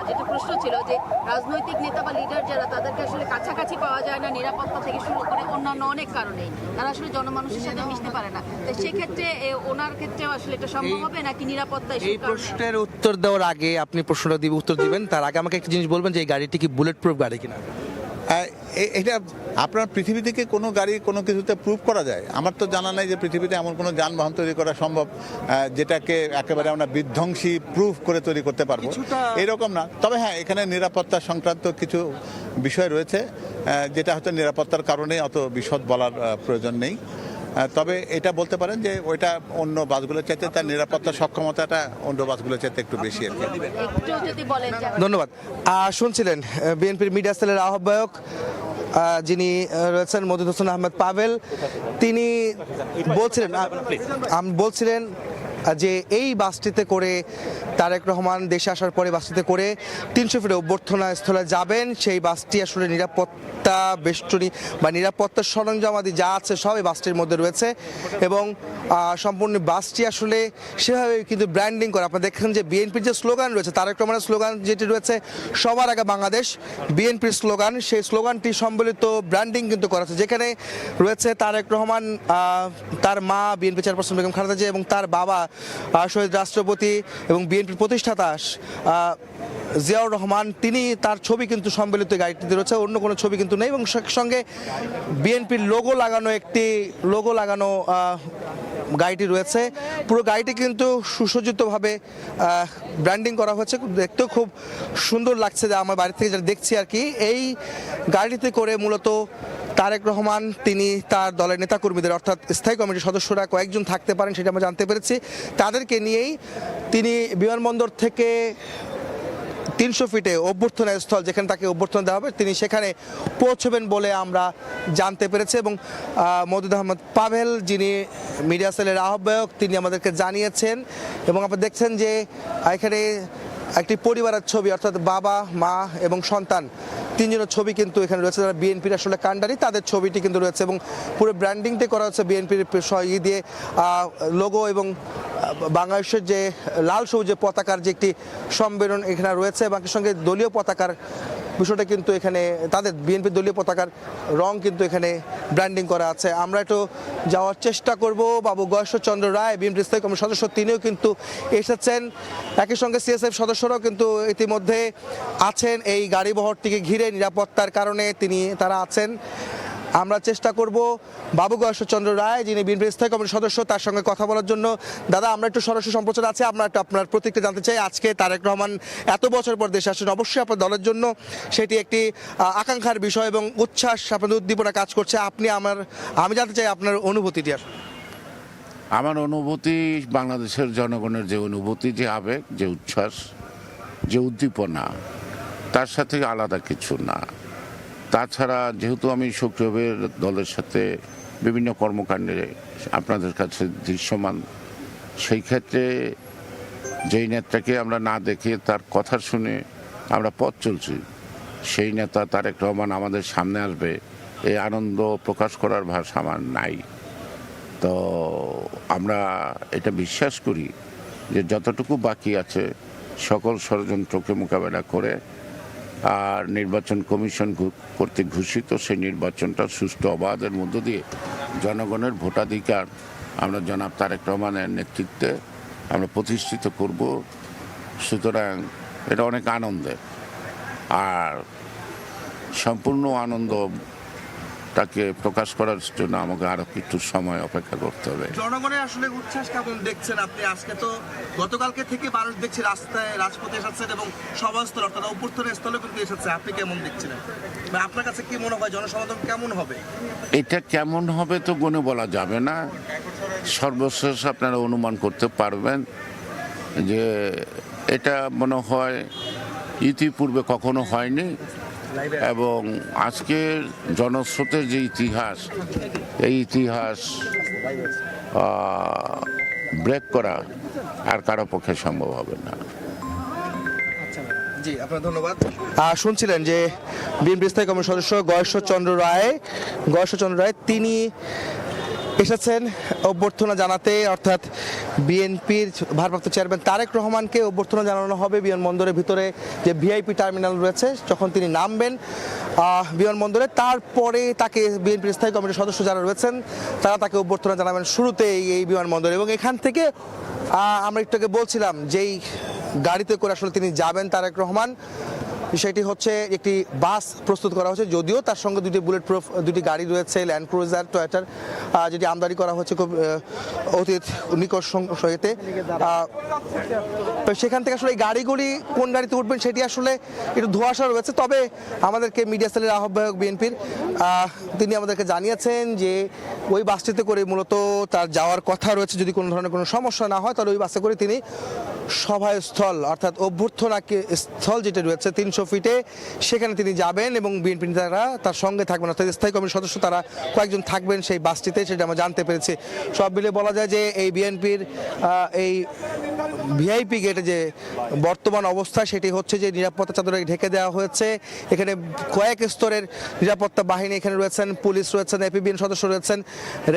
যেটা প্রশ্ন ছিল যে রাজনৈতিক নেতা বা লিডার যারা, তাদেরকে আসলে কাছাকাছি পাওয়া যায় না, নিরাপত্তা থেকে শুরু করে অন্যান্য অনেক কারণেই তারা আসলে জনমানুষের সাথে মিশতে পারে না। তো সেক্ষেত্রে ওনার ক্ষেত্রেও আসলে এটা সম্ভব হবে নাকি নিরাপত্তা? এই প্রশ্নের উত্তর দেওয়ার আগে আপনি প্রশ্নটা উত্তর দিবেন, তার আগে আমাকে একটা জিনিস বলবেন যে এই গাড়িটি কি বুলেট প্রুফ গাড়ি কিনা? এটা আপনার পৃথিবী থেকে কোনো গাড়ি কোনো কিছুতে প্রুভ করা যায়? আমার তো জানা নাই যে পৃথিবীতে এমন কোনো যানবাহন তৈরি করা সম্ভব যেটাকে একেবারে আমরা বিধ্বংসী প্রুফ করে তৈরি করতে পারবো, এরকম না। তবে হ্যাঁ, এখানে নিরাপত্তা সংক্রান্ত কিছু বিষয় রয়েছে যেটা হয়তো নিরাপত্তার কারণে অত বিশদ বলার প্রয়োজন নেই। তবে এটা বলতে পারেন যে ওইটা অন্য বাসগুলোর চাইতে তার নিরাপত্তা সক্ষমতাটা অন্য বাসগুলোর চাইতে একটু বেশি আর কি। একটু যদি বলেন যে ধন্যবাদ। শুনছিলেন বিএনপির মিডিয়া সেলের আহ্বায়ক যিনি রয়েছেন মজিদ হোসেন আহমেদ পাভেল, তিনি বলছিলেন যে এই বাসটিতে করে তারেক রহমান দেশে আসার পরে বাসটিতে করে 300 ফিট অভ্যর্থনা স্থলে যাবেন। সেই বাসটি আসলে নিরাপত্তা বেষ্টনী বা নিরাপত্তার সরঞ্জামাদি যা আছে সব এই বাসটির মধ্যে রয়েছে এবং সম্পূর্ণ বাসটি আসলে সেভাবে কিন্তু ব্র্যান্ডিং করে। আপনারা দেখেন যে বিএনপির যে স্লোগান রয়েছে, তারেক রহমানের স্লোগান যেটি রয়েছে সবার আগে বাংলাদেশ, বিএনপির স্লোগান, সেই স্লোগানটি সম্বলিত ব্র্যান্ডিং কিন্তু করা আছে, যেখানে রয়েছে তারেক রহমান, তার মা বিএনপি চেয়ারপারসন বেগম খালেদা জিয়া এবং তার বাবা শহীদ রাষ্ট্রপতি এবং বিএনপির প্রতিষ্ঠাতা জিয়াউর রহমান, তিনি তার ছবি কিন্তু সম্বলিত গাড়িটিতে রয়েছে, অন্য কোনো ছবি কিন্তু নেই। এবং সঙ্গে বিএনপির লোগো লাগানো গাড়িটি রয়েছে। পুরো গাড়িটি কিন্তু সুসজ্জিতভাবে ব্র্যান্ডিং করা হয়েছে, দেখতেও খুব সুন্দর লাগছে যে আমার বাড়ি থেকে যেটা দেখছি আর কি। এই গাড়িতে করে মূলত তারেক রহমান তিনি তার দলের নেতাকর্মীদের অর্থাৎ স্থায়ী কমিটির সদস্যরা কয়েকজন থাকতে পারেন সেটা আমরা জানতে পেরেছি, তাদেরকে নিয়েই তিনি বিমানবন্দর থেকে 300 ফিটে অভ্যর্থনা স্থল যেখানে তাকে অভ্যর্থনা দেওয়া হবে তিনি সেখানে পৌঁছবেন বলে আমরা জানতে পেরেছি। এবং মজিদ আহমেদ পাভেল যিনি মিডিয়া সেলের আহ্বায়ক তিনি আমাদেরকে জানিয়েছেন। এবং আপনারা দেখছেন যে এখানে একটি পরিবারের ছবি অর্থাৎ বাবা, মা এবং সন্তান তিনজনের ছবি কিন্তু এখানে রয়েছে, যারা বিএনপির আসলে কাণ্ডারি তাদের ছবিটি কিন্তু রয়েছে এবং পুরো ব্র্যান্ডিংটা করা হচ্ছে বিএনপির দিয়ে লোগো এবং বাংলাদেশের যে লাল সবুজ পতাকার যে একটি সম্মেলন এখানে রয়েছে এবং সঙ্গে দলীয় পতাকার বিষয়টা কিন্তু এখানে তাদের বিএনপির দলীয় পতাকার রং কিন্তু এখানে ব্র্যান্ডিং করা আছে। আমরা একটু যাওয়ার চেষ্টা করব। বাবু গয়েশ্বরচন্দ্র রায় বিএনপির স্থায়ী কমিটির সদস্য তিনিও কিন্তু এসেছেন, একই সঙ্গে সিএসএফ সদস্যরাও কিন্তু ইতিমধ্যে আছেন এই গাড়ি বহরটিকে ঘিরে নিরাপত্তার কারণে তারা আছেন। আমরা চেষ্টা করব বাবু গয়েশ্বরচন্দ্র রায় যিনি বিএনপির স্থায়ী কমিটির সদস্য তার সঙ্গে কথা বলার জন্য। দাদা, আমরা একটু সরাসরি সম্প্রচার আছে, আমরা একটু আপনার প্রতিক্রিয়া জানতে চাই। আজকে তারেক রহমান এত বছর পর দেশে আসছেন, অবশ্যই আপনার দলের জন্য সেটি একটি আকাঙ্ক্ষার বিষয় এবং উচ্ছ্বাস, আপনাদের উদ্দীপনা কাজ করছে। আমি জানতে চাই আপনার অনুভূতিটি। আমার অনুভূতি বাংলাদেশের জনগণের যে অনুভূতি, যে আবেগ, যে উচ্ছ্বাস, যে উদ্দীপনা, তার সাথে আলাদা কিছু না। তাছাড়া যেহেতু আমি সক্রিয়ভাবে দলের সাথে বিভিন্ন কর্মকাণ্ডে আপনাদের কাছে দৃশ্যমান, সেই ক্ষেত্রে যেই নেতাকে আমরা না দেখে তার কথা শুনে আমরা পথ চলছি, সেই নেতা তারেক রহমান আমাদের সামনে আসবে, এই আনন্দ প্রকাশ করার ভাষা আমার নাই। তো আমরা এটা বিশ্বাস করি যে যতটুকু বাকি আছে সকল ষড়যন্ত্রকে মোকাবেলা করে আর নির্বাচন কমিশন কর্তৃক ঘোষিত সেই নির্বাচনটা সুষ্ঠু অবাধের মধ্য দিয়ে জনগণের ভোটাধিকার আমরা জনাব তারেক রহমানের নেতৃত্বে আমরা প্রতিষ্ঠিত করব। সুতরাং এটা অনেক আনন্দের, আর সম্পূর্ণ আনন্দটাকে প্রকাশ করার জন্য আমাকে আরো কিছু সময় অপেক্ষা করতে হবে। জনগণের আসলে উচ্ছ্বাস কেমন দেখছেন আপনি? আজকে তো গতকালকে থেকে মানুষ দেখছি রাস্তায় রাজপথে এসেছেন এবং সভাস্থল অর্থাৎ অভ্যর্থনা স্থলে কিন্তু এসেছে, আপনি কেমন দেখছিলেন? আপনার কাছে কি মনে হয় জনসমাগম কেমন হবে? এটা কেমন হবে তো গুণে বলা যাবে না, সর্বশেষ আপনারা অনুমান করতে পারবেন যে এটা মনে হয় ইতিপূর্বে কখনো হয়নি এবং আজকের জনস্রোতের যে ইতিহাস, এই ইতিহাস ব্রেক করা আর কারো পক্ষে সম্ভব হবে না। জি, আপনার ধন্যবাদ। শুনছিলেন যে বিএনপি স্থায়ী কমিটির সদস্য গয়েশ্বরচন্দ্র রায় তিনি এসেছেন অভ্যর্থনা জানাতে, অর্থাৎ বিএনপির ভারপ্রাপ্ত চেয়ারম্যান তারেক রহমানকে অভ্যর্থনা জানানো হবে বিমানবন্দরের ভিতরে যে ভিআইপি টার্মিনাল রয়েছে। যখন তিনি নামবেন বিমানবন্দরে, তারপরে তাকে বিএনপির স্থায়ী কমিটির সদস্য যারা রয়েছেন তারা তাকে অভ্যর্থনা জানাবেন শুরুতে এই বিমানবন্দরে। এবং এখান থেকে আমরা একটু আগে বলছিলাম যেই গাড়িতে করে আসলে তিনি যাবেন তারেক রহমান, সেটি হচ্ছে একটি বাস প্রস্তুত করা হচ্ছে, যদিও তার সঙ্গে দুটি গাড়ি রয়েছে, ল্যান্ড ক্রুজার টয়োটার, যেটি আমদানি করা হচ্ছে খুব অতীত নিকট সঙ্গেতে। সেখান থেকে আসলে এই গাড়িগুলি কোন গাড়িতে উঠবেন সেটি আসলে একটু ধোঁয়াশা রয়েছে। তবে আমাদেরকে মিডিয়া সেলের আহ্বায়ক বিএনপির তিনি আমাদেরকে জানিয়েছেন যে ওই বাসটিতে করে মূলত তার যাওয়ার কথা রয়েছে, যদি কোনো ধরনের কোনো সমস্যা না হয় তাহলে ওই বাসে করে তিনি সভাস্থল অর্থাৎ অভ্যর্থনা স্থল যেটা রয়েছে 300 ফিটে সেখানে তিনি যাবেন এবং বিএনপি নেতারা তার সঙ্গে থাকবেন, অর্থাৎ স্থায়ী কমিটির সদস্য তারা কয়েকজন থাকবেন সেই বাসটিতে, সেটা আমরা জানতে পেরেছি। সব মিলে বলা যায় যে এই বিএনপির এই ভিআইপি গেটে যে বর্তমান অবস্থা সেটি হচ্ছে যে নিরাপত্তা চাদরে ঢেকে দেওয়া হয়েছে। এখানে কয়েক স্তরের নিরাপত্তা বাহিনী এখানে রয়েছেন, পুলিশ রয়েছেন, এপিবিএন সদস্য রয়েছেন,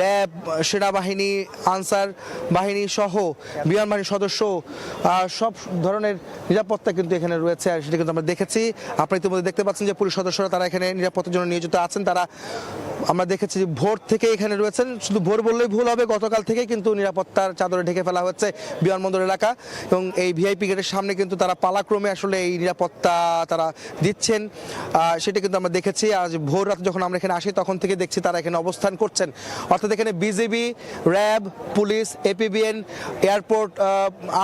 র্যাব, সেনাবাহিনী, আনসার বাহিনী সহ বিমান বাহিনীর সদস্য, সব ধরনের নিরাপত্তা কিন্তু এখানে রয়েছে। আর সেটা কিন্তু আমরা দেখেছি, আপনারা ইতিমধ্যে দেখতে পাচ্ছেন যে পুলিশ সদস্যরা তারা এখানে নিরাপত্তার জন্য নিয়োজিত আছেন। তারা আমরা দেখেছি যে ভোর থেকে এখানে রয়েছেন, শুধু ভোর বললেই ভুল হবে, গতকাল থেকে কিন্তু নিরাপত্তার চাদরে ঢেকে ফেলা হচ্ছে বিমানবন্দর এলাকা এবং এই ভিআইপি গেটের সামনে কিন্তু তারা পালাক্রমে আসলে এই নিরাপত্তা তারা দিচ্ছেন, সেটা কিন্তু আমরা দেখেছি। আজ ভোর রাতে যখন আমরা এখানে আসি তখন থেকে দেখছি তারা এখানে অবস্থান করছেন, অর্থাৎ এখানে BGB, RAB, police, APBN, airport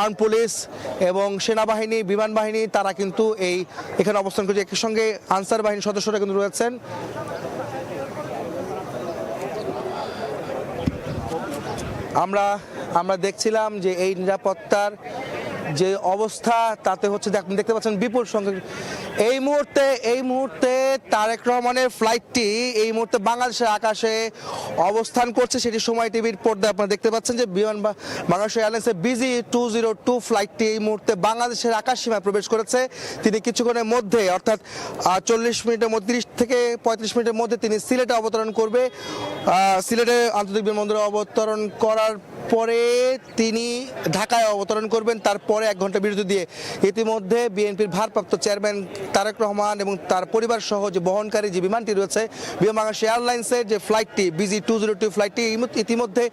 arm police এবং সেনাবাহিনী, বিমান বাহিনী তারা কিন্তু এখানে অবস্থান করছে। একই সঙ্গে আনসার বাহিনীর সদস্যরা কিন্তু রয়েছেন। আমরা দেখছিলাম যে এই নিরাপত্তার যে অবস্থা তাতে হচ্ছে দেখতে পাচ্ছেন বিপুল সংখ্যক এই মুহূর্তে তারেক রহমানের ফ্লাইটটি এই মুহূর্তে বাংলাদেশের আকাশে অবস্থান করছে। সেটি সময় টিভির পর্দায় আপনারা দেখতে পাচ্ছেন যে বাংলাদেশ এয়ারলাইন্সের BG202 ফ্লাইটটি এই মুহূর্তে বাংলাদেশের আকাশ সীমায় প্রবেশ করেছে। তিনি কিছুক্ষণের মধ্যে অর্থাৎ 40 মিনিটের মধ্যে 30 থেকে 35 মিনিটের মধ্যে তিনি সিলেটে অবতরণ করবে। সিলেটে আন্তর্জাতিক বিমানবন্দরে অবতরণ করার পরে তিনি ঢাকায় অবতরণ করবেন, তারপরে 1 ঘন্টা বিরতি দিয়ে। ইতিমধ্যে বিএনপির ভারপ্রাপ্ত চেয়ারম্যান তারেক রহমান এবং তার পরিবার সহ যে বহনকারী যে বিমানটি রয়েছে বাংলাদেশ এয়ারলাইন্সের যে ফ্লাইটটি BG202 ফ্লাইটটি ইতিমধ্যে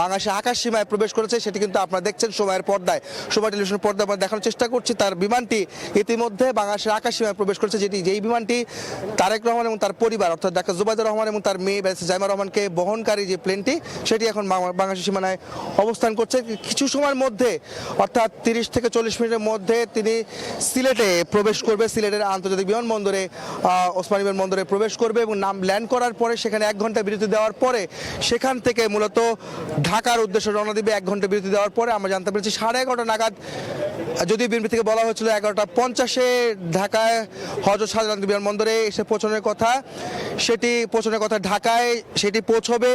বাংলাদেশের আকাশ সীমায় প্রবেশ করেছে। সেটি কিন্তু আপনারা দেখছেন সময়ের পর্দায়, সময় টেলিভিশনের পর্দায় আমরা দেখানোর চেষ্টা করছি। তার বিমানটি ইতিমধ্যে বাংলাদেশের আকাশ সীমায় প্রবেশ করেছে, যেই বিমানটি তারেক রহমান এবং তার পরিবার অর্থাৎ ডাক্তার জুবাইদুর রহমান এবং তার মেয়ে ব্যারিস্টার জাইমা রহমানকে বহনকারী যে প্লেনটি সেটি এখন বাংলাদেশের সীমানায় অবস্থান করছে। কিছু সময়ের মধ্যে অর্থাৎ 30 থেকে 40 মিনিটের মধ্যে তিনি সিলেটে প্রবেশ করবে, সিলেটের আন্তর্জাতিক বিমানবন্দরে ওসমানী বিমানবন্দরে প্রবেশ করবে এবং ল্যান্ড করার পরে সেখানে 1 ঘন্টা বিরতি দেওয়ার পরে সেখান থেকে মূলত ঢাকার উদ্দেশ্যে রওনা দিবে। 1 ঘন্টা বিরতি দেওয়ার পরে আমরা জানতে পেরেছি 11:30 নাগাদ, যদিও বিএনপি থেকে বলা হয়েছিল 11:50 ঢাকায় হযরত শাহজালাল বিমানবন্দরে এসে পৌঁছানোর কথা, সেটি পৌঁছানোর কথা ঢাকায়, সেটি পৌঁছবে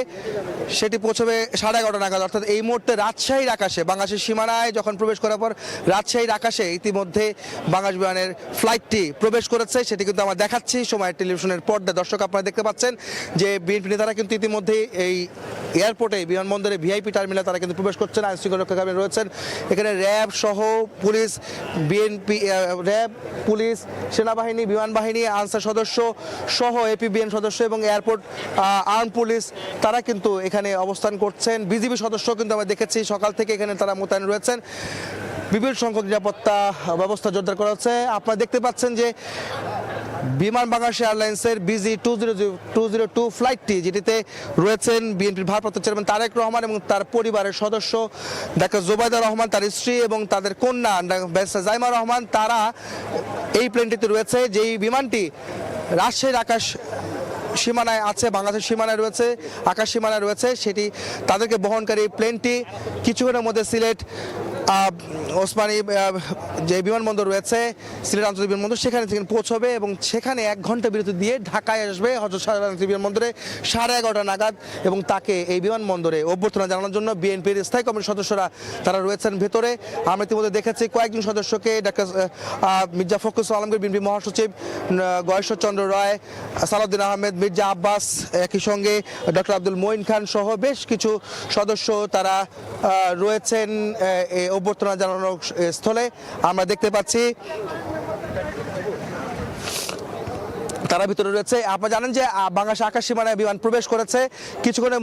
11:30 নাগাদ। অর্থাৎ এই মুহূর্তে রাজশাহীর আকাশে বাংলাদেশের সীমানায় যখন প্রবেশ করার পর রাজশাহীর আকাশে ইতিমধ্যে বাংলাদেশ বিমানের ফ্লাইটটি প্রবেশ করেছে। সেটি কিন্তু আমরা দেখাচ্ছি সময় টেলিভিশনের পর্দায়। দর্শক আপনারা দেখতে পাচ্ছেন যে বিএনপি নেতারা কিন্তু ইতিমধ্যে এই এয়ারপোর্টে বিমানবন্দরে ভিআইপি টার্মিনালে তারা কিন্তু প্রবেশ করছেন। আইন শৃঙ্খলা রক্ষাকারী রয়েছেন এখানে, র্যাব সহ পুলিশ, র্যাব, পুলিশ, সেনাবাহিনী, বিমান বাহিনী, আনসার সদস্য সহ এপিবিএন সদস্য এবং এয়ারপোর্ট আর্ম পুলিশ তারা কিন্তু এখানে অবস্থান করছেন। বিজিবি সদস্য কিন্তু আমরা দেখেছি সকাল থেকে এখানে তারা মোতায়েন রয়েছেন। বিপুল সংখ্যক নিরাপত্তা ব্যবস্থা জোরদার করা হচ্ছে। আপনারা দেখতে পাচ্ছেন যে বিমান বাংলাদেশ এয়ারলাইন্সের BG202 ফ্লাইটটি, যেটিতে রয়েছেন বিএনপির ভারপ্রাপ্ত চেয়ারম্যান তারেক রহমান এবং তার পরিবারের সদস্য ডাক্তার জুবাইদা রহমান, তার স্ত্রী এবং তাদের কন্যা ব্যারিস্টার জাইমা রহমান, তারা এই প্লেনটিতে রয়েছে। যেই বিমানটি রাজশাহীর আকাশ সীমানায় আছে, বাংলাদেশের সীমানায় রয়েছে, আকাশ সীমানায় রয়েছে, সেটি তাদেরকে বহনকারী প্লেনটি কিছুক্ষণের মধ্যে সিলেট ওসমানী যে বিমানবন্দর রয়েছে, সিলেট আন্তর্জাতিক বিমানবন্দর, সেখানে পৌঁছবে এবং সেখানে 1 ঘন্টা বিরতি দিয়ে ঢাকায় আসবে হযরত শাহজালাল বিমানবন্দরে 11:30 নাগাদ এবং তাকে এই বিমানবন্দরে অভ্যর্থনা জানানোর জন্য বিএনপির স্থায়ী কমিটির সদস্যরা তারা রয়েছেন ভেতরে। আমরা ইতিমধ্যে দেখেছি কয়েকজন সদস্যকে, ডাক্তার মির্জা ফখরুল আলমগীর বিএনপি মহাসচিব, গয়েশ্বর চন্দ্র রায়, সালাউদ্দিন আহমেদ, মির্জা আব্বাস, একই সঙ্গে ডক্টর আব্দুল মঈন খান সহ বেশ কিছু সদস্য তারা রয়েছেন অভ্যর্থনা জানানোর স্থলে। আমরা দেখতে পাচ্ছি তারা তারা ভিতরে রয়েছে। আপনারা জানেন যে বাংলাদেশ আকাশ সীমানায় বিমান প্রবেশ করেছে কিছুক্ষণের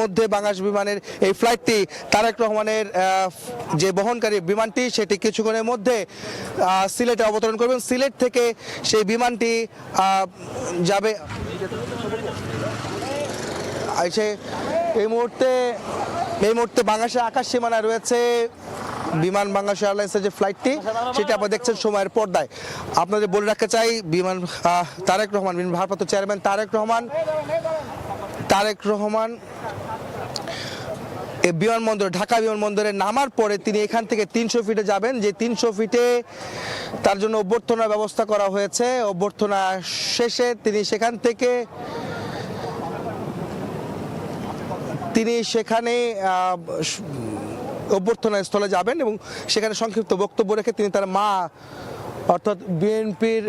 মধ্যে বাংলাদেশ বিমানের এই ফ্লাইটটি তারেক রহমানের যে বহনকারী বিমানটি সেটি কিছুক্ষণের মধ্যে সিলেটে অবতরণ করবেন। সিলেট থেকে সেই বিমানটি যাবে এই মুহূর্তে বাংলাদেশের আকাশ সীমানায় রয়েছে বিমান বাংলাদেশ এয়ারলাইন্সের যে ফ্লাইটটি সেটা আপনারা দেখছেন সময়ের পর্দায়। আপনাদের বলে রাখতে চাই তারেক রহমান ভারপ্রাপ্ত চেয়ারম্যান তারেক রহমান এই ঢাকা বিমানবন্দরে নামার পরে তিনি এখান থেকে 300 ফিটে যাবেন, যে 300 ফিটে তার জন্য অভ্যর্থনার ব্যবস্থা করা হয়েছে। অভ্যর্থনা শেষে তিনি সেখানে অভ্যর্থনা স্থলে যাবেন এবং সেখানে সংক্ষিপ্ত বক্তব্য রেখে তিনি তার মা অর্থাৎ বিএনপির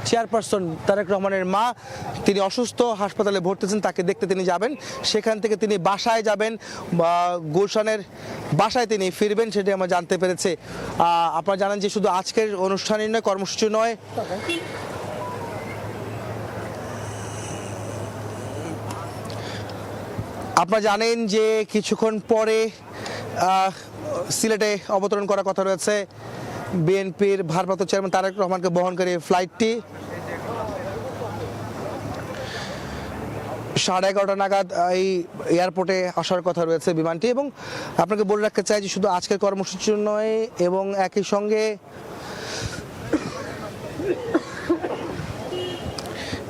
চেয়ারপারসন তারেক রহমানের মা, তিনি অসুস্থ, হাসপাতালে ভর্তি আছেন, তাকে দেখতে তিনি যাবেন। সেখান থেকে তিনি বাসায় যাবেন বা গুলশানের বাসায় তিনি ফিরবেন, সেটি আমরা জানতে পেরেছি। আপনারা জানেন যে শুধু আজকের অনুষ্ঠানই নয়, কর্মসূচি নয়, আপনারা জানেন যে কিছুক্ষণ পরে সিলেটে অবতরণ করার কথা রয়েছে বিএনপির ভারপ্রাপ্ত চেয়ারম্যান তারেক রহমানকে বহনকারী ফ্লাইটটি। 11:30 নাগাদ এই এয়ারপোর্টে আসার কথা রয়েছে বিমানটি। এবং আপনাকে বলে রাখতে চাই যে শুধু আজকের কর্মসূচি নয়, এবং একই সঙ্গে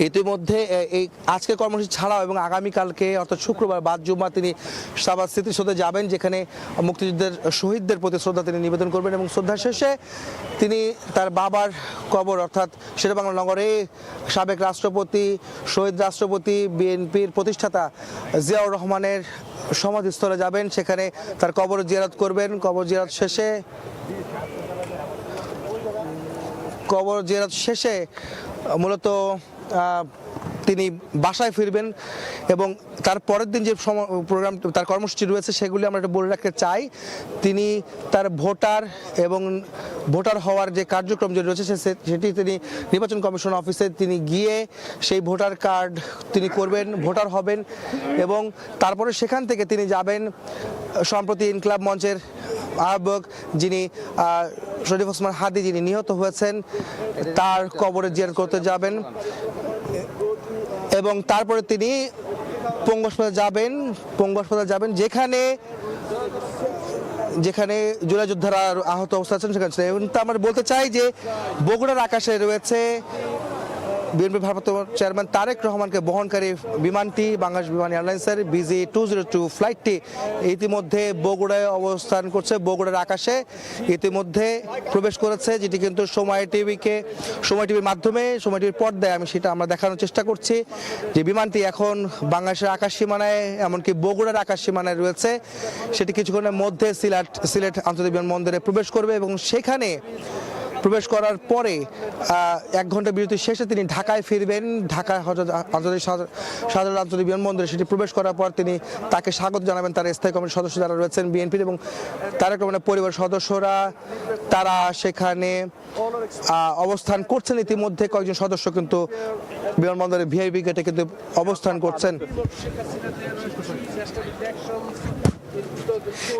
ইতিমধ্যে এই আজকের কর্মসূচি ছাড়াও এবং আগামীকালকে অর্থাৎ শুক্রবার বাদ জুম্মা তিনি শাহবাগ স্মৃতিসৌধে যাবেন, যেখানে মুক্তিযুদ্ধের শহীদদের প্রতি শ্রদ্ধা তিনি নিবেদন করবেন। এবং শ্রদ্ধা শেষে তিনি তার বাবার কবর অর্থাৎ শেরেবাংলা নগরে সাবেক রাষ্ট্রপতি, শহীদ রাষ্ট্রপতি, বিএনপির প্রতিষ্ঠাতা জিয়াউর রহমানের সমাধিস্থলে যাবেন, সেখানে তার কবর জিয়ারত করবেন। কবর জিয়ারত শেষে মূলত তিনি বাসায় ফিরবেন। এবং তার পরের দিন যে প্রোগ্রাম তার কর্মসূচি রয়েছে সেগুলি আমরা বলে রাখতে চাই। তিনি তার ভোটার হওয়ার যে কার্যক্রম যে রয়েছে সেটি তিনি নির্বাচন কমিশন অফিসে তিনি গিয়ে সেই ভোটার কার্ড তিনি করবেন, ভোটার হবেন। এবং তারপরে সেখান থেকে তিনি যাবেন সম্প্রতি ইনকলাব মঞ্চের আহ্বায়ক যিনি শরীফ ওসমান হাদি, যিনি নিহত হয়েছেন, তার কবরে জিয়ারত করতে যাবেন। এবং তারপরে তিনি পঙ্গু হাসপাতালে যাবেন, যেখানে জুলাই যোদ্ধারা আহত অবস্থা আছেন সেখানে। এবং আমরা বলতে চাই যে বগুড়ার আকাশে রয়েছে বিএনপি ভারপ্রাপ্ত চেয়ারম্যান তারেক রহমানকে বহনকারী বিমানটি, বাংলাদেশ বিমান এয়ারলাইন্সের BG202 ফ্লাইটটি ইতিমধ্যে বগুড়ায় অবস্থান করছে। বগুড়ার আকাশে ইতিমধ্যে প্রবেশ করেছে, যেটি কিন্তু সময় টিভির মাধ্যমে, সময় টিভির পর্দায় আমরা দেখানোর চেষ্টা করছি যে বিমানটি এখন বাংলাদেশের আকাশ সীমানায়, এমনকি বগুড়ার আকাশ সীমানায় রয়েছে। সেটি কিছুক্ষণের মধ্যে সিলেট আন্তর্জাতিক বিমানবন্দরে প্রবেশ করবে এবং সেখানে প্রবেশ করার পরে 1 ঘন্টা বিরতি শেষে তিনি ঢাকায় ফিরবেন। ঢাকা আন্তর্জাতিক বিমানবন্দরে সেটি প্রবেশ করার পর তিনি তাকে স্বাগত জানাবেন তার স্থায়ী কমিটির সদস্য যারা রয়েছেন বিএনপির এবং তারেক রহমানের পরিবারের সদস্যরা, তারা সেখানে অবস্থান করছেন। ইতিমধ্যে কয়েকজন সদস্য কিন্তু বিমানবন্দরের ভিআইপি গেটে কিন্তু অবস্থান করছেন।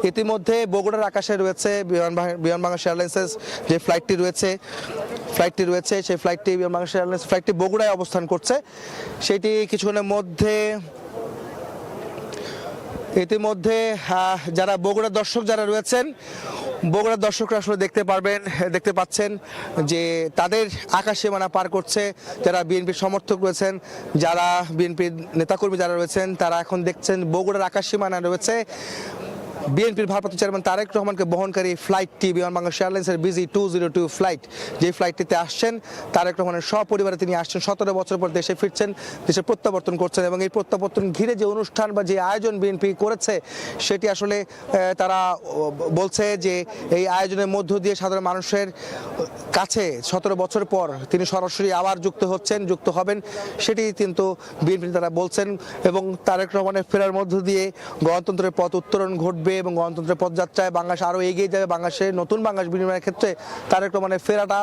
ইতিমধ্যে বগুড়ার আকাশে রয়েছে বিমান বাংলাদেশ এয়ারলাইন্সের যে ফ্লাইটটি রয়েছে সেই ফ্লাইটটি বিমান বাংলাদেশ এয়ারলাইন্স ফ্লাইটটি বগুড়ায় অবস্থান করছে। সেটি কিছুক্ষণের মধ্যে ইতিমধ্যে যারা বগুড়ার দর্শক যারা রয়েছেন, বগুড়ার দর্শকরা আসলে দেখতে পাচ্ছেন যে তাদের আকাশ সীমানা পার করছে। যারা বিএনপির সমর্থক রয়েছেন, যারা বিএনপির নেতাকর্মী যারা রয়েছেন, তারা এখন দেখছেন বগুড়ার আকাশ সীমানা রয়েছে বিএনপির ভারপ্রাপ্ত চেয়ারম্যান তারেক রহমানকে বহনকারী ফ্লাইটটি, বিমান বাংলাদেশ এয়ারলাইন্সের BG202 ফ্লাইট, যে ফ্লাইটটিতে আসছেন তারেক রহমানের সপরিবারে তিনি আসছেন। 17 বছর পর দেশে ফিরছেন, দেশে প্রত্যাবর্তন করছেন। এবং এই প্রত্যাবর্তন ঘিরে যে অনুষ্ঠান বা যে আয়োজন বিএনপি করেছে সেটি আসলে তারা বলছে যে এই আয়োজনের মধ্য দিয়ে সাধারণ মানুষের কাছে 17 বছর পর তিনি সরাসরি আবার যুক্ত হবেন, সেটি কিন্তু বিএনপি তারা বলছেন। এবং তারেক রহমানের ফেরার মধ্য দিয়ে গণতন্ত্রের পথ উত্তরণ ঘটবে, করবে এবং গণতন্ত্রের পথযাত্রায় বাংলাদেশ আরও এগিয়ে যাবে, বাংলাদেশে নতুন বাংলাদেশ বিনির্মাণের ক্ষেত্রে তারেক রহমানের ফেরাটা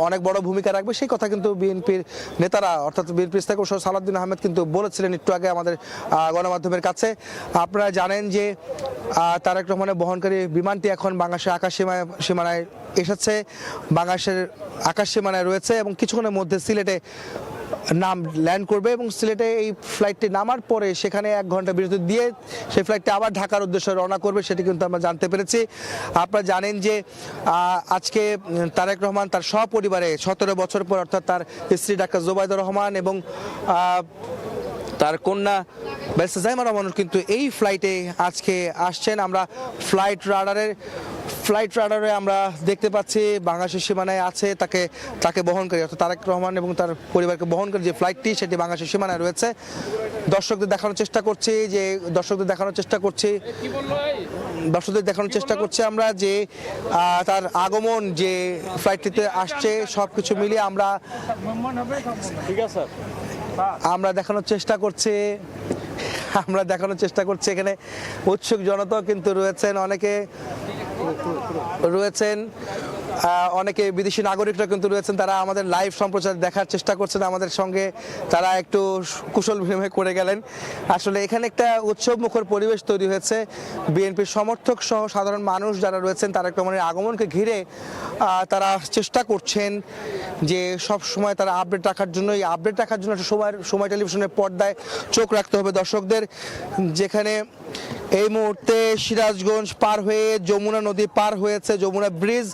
অনেক বড় ভূমিকা রাখবে। সেই কথা কিন্তু বিএনপির নেতারা অর্থাৎ বিএনপির স্থায়ী কমিশনার সালাউদ্দিন আহমেদ কিন্তু বলেছিলেন একটু আগে আমাদের গণমাধ্যমের কাছে। আপনারা জানেন যে তারেক রহমানের বহনকারী বিমানটি এখন বাংলাদেশের আকাশ সীমানায় এসেছে, বাংলাদেশের আকাশ সীমানায় রয়েছে এবং কিছুক্ষণের মধ্যে সিলেটে ল্যান্ড করবে এবং সিলেটে এই ফ্লাইটটি নামার পরে সেখানে 1 ঘন্টা বিরতি দিয়ে সেই ফ্লাইটটি আবার ঢাকার উদ্দেশ্যে রওনা করবে, সেটি কিন্তু আমরা জানতে পেরেছি। আপনারা জানেন যে আজকে তারেক রহমান তার সপরিবারে 17 বছর পর অর্থাৎ তার স্ত্রী ডাক্তার জোবাইদা রহমান এবং তার কন্যা ব্যারিস্টার জাইমা রহমান কিন্তু এই ফ্লাইটে আজকে আসছেন। আমরা ফ্লাইট রাডারে আমরা দেখতে পাচ্ছি বাংলাদেশের সীমানায় আছে তাকে বহনকারী অর্থাৎ তারেক রহমান এবং তার পরিবারকে বহনকারী যে ফ্লাইটটি সেটি বাংলাদেশের সীমানায় রয়েছে। দর্শকদের দেখানোর চেষ্টা করছি আমরা যে তার আগমন যে ফ্লাইটটিতে আসছে সবকিছু মিলিয়ে আমরা দেখানোর চেষ্টা করছি। এখানে উৎসুক জনতাও কিন্তু অনেকে বিদেশি নাগরিকরা কিন্তু রয়েছেন, তারা আমাদের লাইভ সম্প্রচার দেখার চেষ্টা করছেন, আমাদের সঙ্গে তারা একটু কুশল বিনিময় করে গেলেন। আসলে এখানে একটা উৎসবমুখর পরিবেশ তৈরি হয়েছে। বিএনপির সমর্থক সহ সাধারণ মানুষ যারা রয়েছেন তারেক রহমানের আগমনকে ঘিরে তারা চেষ্টা করছেন যে সব সময় তারা আপডেট রাখার জন্য সময় টেলিভিশনের পর্দায় চোখ রাখতে হবে দর্শকদের। যেখানে এই মুহূর্তে সিরাজগঞ্জ পার হয়ে যমুনা নদী পার হয়েছে, যমুনা ব্রিজ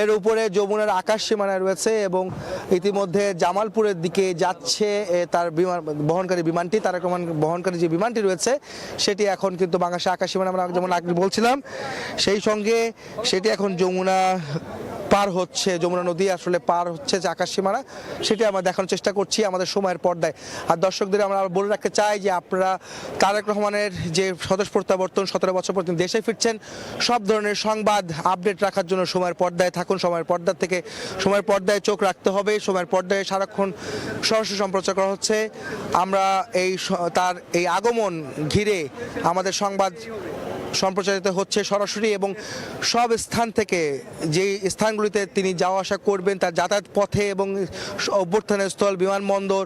এর উপরে যমুনার আকাশ সীমানায় রয়েছে এবং ইতিমধ্যে জামালপুরের দিকে যাচ্ছে তার বহনকারী বিমানটি। তারেক রহমান বহনকারী যে বিমানটি রয়েছে সেটি এখন কিন্তু বাংলাদেশের আকাশ সীমানা আমরা যেমন আগে বলছিলাম সেই সঙ্গে সেটি এখন যমুনা নদী আসলে পার হচ্ছে যে আকাশ সীমানা, সেটি আমরা দেখানোর চেষ্টা করছি আমাদের সময়ের পর্দায়। আর দর্শকদের আমরা বলে রাখতে চাই যে আপনারা তারেক রহমানের যে স্বদেশ প্রত্যাবর্তন 17 বছর পর তিনি দেশে ফিরছেন, সব ধরনের সংবাদ আপডেট রাখার জন্য সময়ের পর্দায় থাকুন। সময়ের পর্দায় চোখ রাখতে হবে। সময়ের পর্দায় সারাক্ষণ সরাসরি সম্প্রচার করা হচ্ছে। আমরা তার এই আগমন ঘিরে আমাদের সংবাদ সম্প্রচারিত হচ্ছে সরাসরি এবং সব স্থান থেকে যে স্থানগুলিতে তিনি যাওয়া আসা করবেন তার যাতায়াত পথে এবং অভ্যর্থনা স্থল, বিমানবন্দর,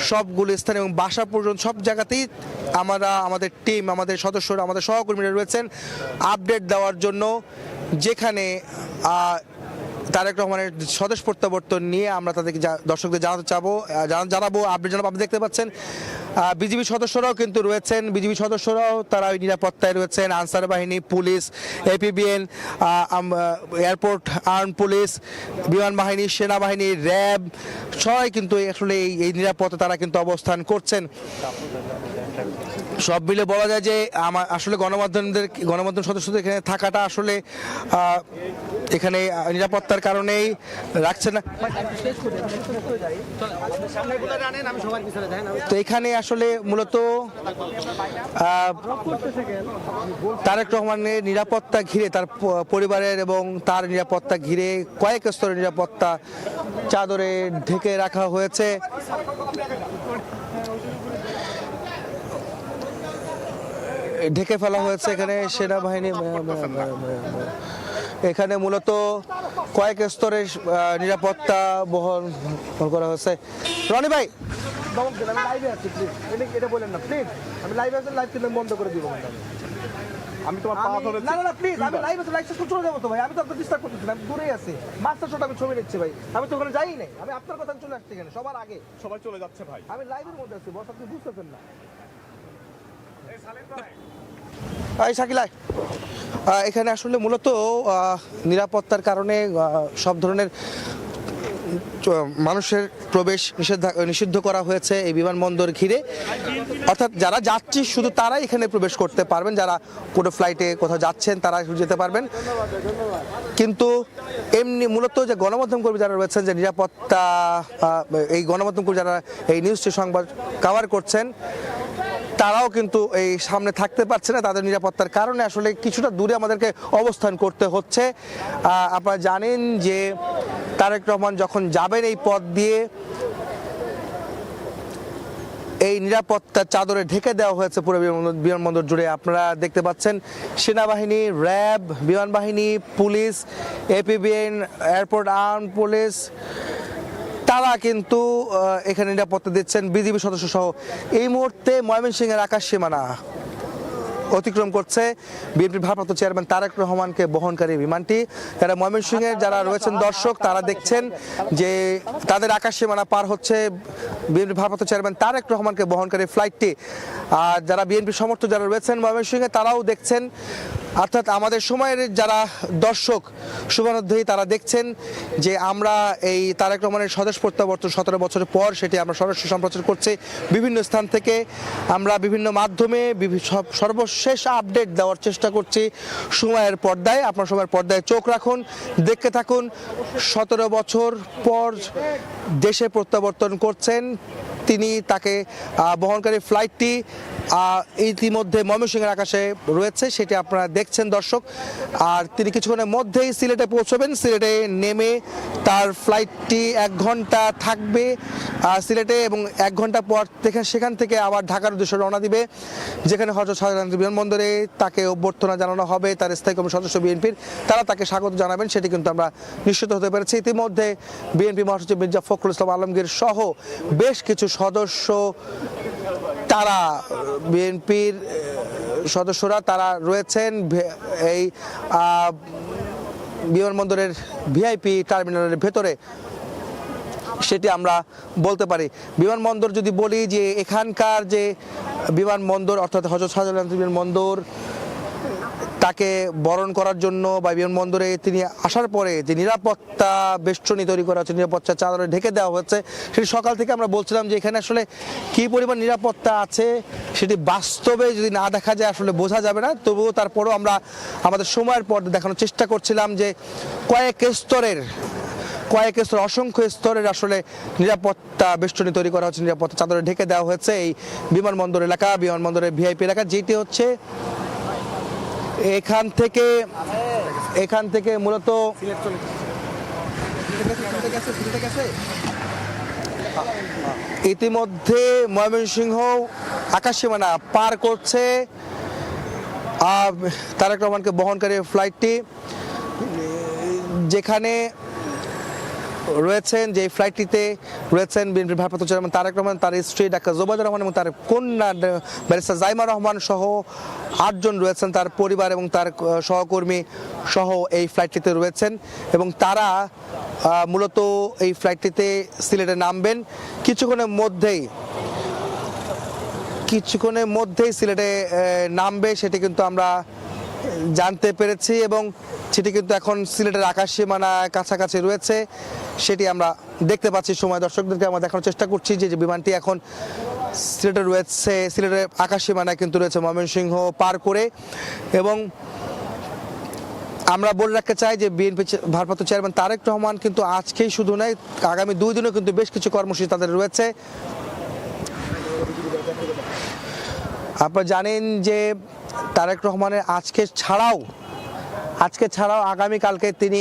সবগুলো স্থান এবং বাসা পর্যন্ত সব জায়গাতেই আমাদের টিম, আমাদের সদস্যরা, আমাদের সহকর্মীরা রয়েছেন আপডেট দেওয়ার জন্য। যেখানে তারেক রহমানের স্বদেশ প্রত্যাবর্তন নিয়ে আমরা তাদেরকে দর্শকদের জানাবো আপডেট জানাবো। আপনি দেখতে পাচ্ছেন বিজিবি সদস্যরাও কিন্তু রয়েছেন, তারা ওই নিরাপত্তায় রয়েছেন, আনসার বাহিনী, police, APBN, airport arm police, বিমান বাহিনী, সেনাবাহিনী, র্যাব সবাই কিন্তু আসলে এই নিরাপত্তা তারা কিন্তু অবস্থান করছেন। সব মিলে বলা যায় যে আসলে গণমাধ্যম সদস্যদের এখানে থাকাটা আসলে এখানে নিরাপত্তার কারণেই রাখছে না। তো এখানে আসলে মূলত তারেক রহমানের নিরাপত্তা ঘিরে, তার পরিবারের এবং তার নিরাপত্তা ঘিরে কয়েক স্তরের নিরাপত্তা চাদরে ঢেকে রাখা হয়েছে। ঢেকে ফেলা হয়েছে এখানে সেনাবাহিনী, এখানে মূলত কয়েক স্তরের নিরাপত্তা বহন করা হয়েছে। রনি ভাই এটা বলেন না প্লিজ, আমি লাইভ বন্ধ করে দিব। আমি তোমার পা ধরে না প্লিজ, আমি লাইভ চলে যাবো তো ভাই, আমি তো আপনাকে ডিস্টার্ব করতেছি না, আমি দূরেই আছি, মাস্টার শট আমি ছবি নিচ্ছি ভাই, আমি তো ওখানে যাই নাই, আমি আপনার কথা চলে আসছি এখানে সবার আগে, সবাই চলে যাচ্ছে ভাই, আমি লাইভের মধ্যে আছি বস, আপনি বুঝতেছেন না। এখানে আসলে মূলত নিরাপত্তার কারণে সব ধরনের মানুষের প্রবেশ নিষিদ্ধ করা হয়েছে এই বিমানবন্দর ঘিরে। অর্থাৎ যারা যাত্রী শুধু তারাই এখানে প্রবেশ করতে পারবেন, যারা কোনো ফ্লাইটে কোথাও যাচ্ছেন তারা যেতে পারবেন। কিন্তু এমনি মূলত যে গণমাধ্যম কর্মী যারা রয়েছেন, যে নিরাপত্তা এই গণমাধ্যম কর্মী যারা এই নিউজটি সংবাদ কভার করছেন, তারাও কিন্তু এই সামনে থাকতে পারছে না। তাদের নিরাপত্তার কারণে আসলে কিছুটা দূরে আমাদেরকে অবস্থান করতে হচ্ছে। আপনারা জানেন যে তারেক রহমান যখন যাবেন এই পথ দিয়ে, এই নিরাপত্তা চাদরে ঢেকে দেওয়া হয়েছে পুরো বিমানবন্দর জুড়ে। আপনারা দেখতে পাচ্ছেন সেনাবাহিনী, র্যাব, বিমান বাহিনী, police, APBN, airport arm police, তারা কিন্তু এখানে নিরাপত্তা দিচ্ছেন, বিজিবি সদস্য সহ। এই মুহূর্তে ময়মনসিংহের আকাশ সীমানা অতিক্রম করছে বিএনপির ভারপ্রাপ্ত চেয়ারম্যান তারেক রহমানকে বহনকারী বিমানটি। যারা ময়মনসিংহের যারা রয়েছেন দর্শক, তারা দেখছেন যে তাদের আকাশ সীমানা পার হচ্ছে বিএনপির ভারপ্রাপ্ত চেয়ারম্যান তারেক রহমানকে বহনকারী ফ্লাইটটি। আর যারা বিএনপি সমর্থক যারা রয়েছেন ময়মনসিংহে, তারাও দেখছেন, অর্থাৎ আমাদের সময়ের যারা দর্শক শুভানুধ্যায়ী, তারা দেখছেন যে আমরা এই তারেক রহমানের স্বদেশ প্রত্যাবর্তন 17 বছর পর সেটি আমরা সরাসরি সম্প্রচার করছি বিভিন্ন স্থান থেকে। আমরা বিভিন্ন মাধ্যমে সর্বশেষ আপডেট দেওয়ার চেষ্টা করছি সময়ের পর্দায়। আপনার সময়ের পর্দায় চোখ রাখুন, দেখতে থাকুন। 17 বছর পর দেশে প্রত্যাবর্তন করছেন তিনি, তাকে বহনকারী ফ্লাইটটি ইতিমধ্যে ময়মনসিংহের আকাশে রয়েছে, সেটি আপনারা দেখছেন দর্শক। আর তিনি কিছুক্ষণের মধ্যেই সিলেটে পৌঁছবেন। সিলেটে নেমে তার ফ্লাইটটি 1 ঘন্টা থাকবে সিলেটে, এবং 1 ঘন্টা পর সেখান থেকে আবার ঢাকার উদ্দেশ্যে রওনা দিবে, যেখানে হযরত শাহজালাল বিমানবন্দরে তাকে অভ্যর্থনা জানানো হবে। তার স্থায়ী কমিটির সদস্য বিএনপির তারা তাকে স্বাগত জানাবেন, সেটি কিন্তু আমরা নিশ্চিত হতে পেরেছি। ইতিমধ্যে বিএনপি মহাসচিব মির্জা ফখরুল ইসলাম আলমগীর সহ বেশ কিছু সদস্য, তারা বিএনপির সদস্যরা তারা রয়েছেন এই বিমানবন্দরের ভিআইপি টার্মিনালের ভেতরে, সেটি আমরা বলতে পারি। বিমানবন্দর যদি বলি যে এখানকার যে বিমানবন্দর, অর্থাৎ হযরত শাহজালাল বিমানবন্দর, তাকে বরণ করার জন্য বা বিমানবন্দরে তিনি আসার পরে যে নিরাপত্তা বেষ্টনী তৈরি করা হচ্ছে, নিরাপত্তা চাদরে ঢেকে দেওয়া হচ্ছে, সেটি সকাল থেকে আমরা বলছিলাম যে এখানে আসলে কী পরিমাণ নিরাপত্তা আছে সেটি বাস্তবে যদি না দেখা যায় আসলে বোঝা যাবে না। তবুও তারপরেও আমরা আমাদের সময়ের পর দেখানোর চেষ্টা করছিলাম যে কয়েক স্তরের অসংখ্য স্তরের আসলে নিরাপত্তা বেষ্টনী তৈরি করা হচ্ছে, নিরাপত্তা চাদরে ঢেকে দেওয়া হয়েছে এই বিমানবন্দর এলাকা, বিমানবন্দরের ভিআইপি এলাকা, যেটি হচ্ছে এখান থেকে মূলত ইতিমধ্যে ময়মনসিংহ আকাশ সীমানা পার করছে তারেক রহমানকে বহনকারী ফ্লাইটটি, যেখানে রয়েছেন যে ফ্লাইটটিতে রয়েছেন বিএনপির ভারপ্রাপ্ত চেয়ারম্যান তারেক রহমান, তার স্ত্রী ডাক্তার জোবাইদা রহমান এবং তার কন্যা ব্যারিস্টার জাইমা রহমান সহ 8 জন রয়েছেন তার পরিবার এবং তার সহকর্মী সহ এই ফ্লাইটটিতে রয়েছেন, এবং তারা মূলত এই ফ্লাইটটিতে সিলেটে নামবেন। কিছুক্ষণের মধ্যেই সিলেটে নামবে, সেটি কিন্তু আমরা জানতে পেরেছি, এবং সেটি কিন্তু এখন সিলেটের আকাশ সীমানা কাছাকাছি রয়েছে, সেটি আমরা দেখতে পাচ্ছি। সময় দর্শকদেরকে আমরা দেখানোর চেষ্টা করছি যে বিমানটি এখন সিলেটে রয়েছে, সিলেটের আকাশ সীমানায় কিন্তু রয়েছে ময়মনসিংহ পার করে। এবং আমরা বলে রাখতে চাই যে বিএনপি ভারপ্রাপ্ত চেয়ারম্যান তারেক রহমান কিন্তু আজকেই শুধু নয়, আগামী 2 দিনও কিন্তু বেশ কিছু কর্মসূচি তাদের রয়েছে। আপনারা জানেন যে তারেক রহমানের আজকে ছাড়াও আগামীকালকে তিনি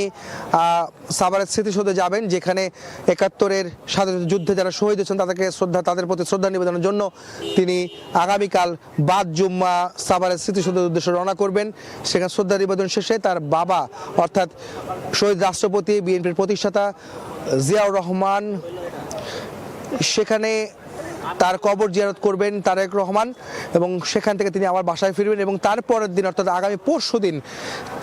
সাভারের স্মৃতিসৌধে যাবেন, যেখানে 71-এর স্বাধীনতা যুদ্ধে যারা শহীদ হয়েছেন তাদের প্রতি শ্রদ্ধা নিবেদনের জন্য তিনি আগামীকাল বাদ জুম্মা সাভারের স্মৃতিসৌধের উদ্দেশ্যে রওনা করবেন। সেখানে শ্রদ্ধা নিবেদন শেষে তার বাবা, অর্থাৎ শহীদ রাষ্ট্রপতি বিএনপির প্রতিষ্ঠাতা জিয়াউর রহমান, সেখানে তার কবর জিয়ারত করবেন তারেক রহমান, এবং সেখান থেকে তিনি আবার বাসায় ফিরবেন, এবং তারপরের দিন অর্থাৎ আগামী পরশুদিন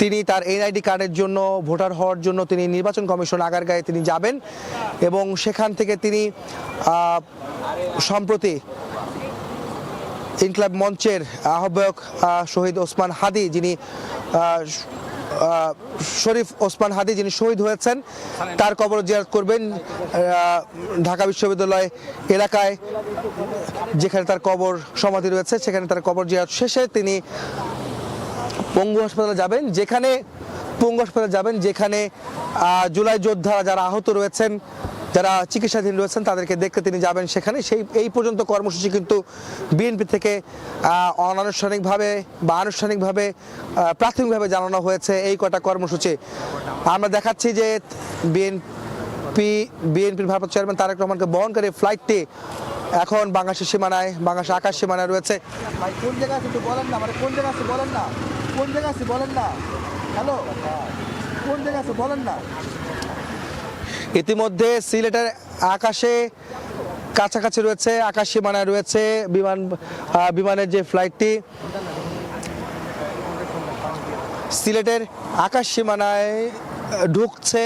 তিনি তার এনআইডি কার্ডের জন্য, ভোটার হওয়ার জন্য তিনি নির্বাচন কমিশন আগারগাঁয়ে তিনি যাবেন, এবং সেখান থেকে তিনি সম্প্রতি ইনকলাব মঞ্চের আহ্বায়ক শহীদ ওসমান হাদি, যিনি শরীফ ওসমান হাদি যিনি শহীদ হয়েছেন, তার কবর জিয়ারত করবেন ঢাকা বিশ্ববিদ্যালয় এলাকায়, যেখানে তার কবর সমাধি রয়েছে। সেখানে তার কবর জিয়ারত শেষে তিনি পঙ্গু হাসপাতালে যাবেন, যেখানে জুলাই যোদ্ধারা যারা আহত রয়েছেন, যারা চিকিৎসাধীন রয়েছেন, তাদেরকে দেখতে তিনি যাবেন সেখানে। এই পর্যন্ত কর্মসূচি কিন্তু বিএনপি থেকে অনানুষ্ঠানিকভাবে বা আনুষ্ঠানিকভাবে প্রাথমিকভাবে জানানো হয়েছে এই কটা কর্মসূচি। আমরা দেখাচ্ছি যে বিএনপির ভারপ্রাপ্ত চেয়ারম্যান তারেক রহমানকে বহনকারী ফ্লাইটটি এখন বাংলাদেশের সীমানায়, বাংলাদেশ আকাশ সীমানায় রয়েছে। ভাই কোন জায়গা আছে একটু বলেন না, মানে কোন জায়গা আছে বলেন না, কোন জায়গা আছে বলেন না, হ্যালো কোন জায়গা আছে বলেন না। ইতিমধ্যে সিলেটের আকাশে কাছাকাছি রয়েছে, আকাশ সীমানায় রয়েছে বিমানের যে ফ্লাইটটি সিলেটের আকাশ সীমানায় ঢুকছে।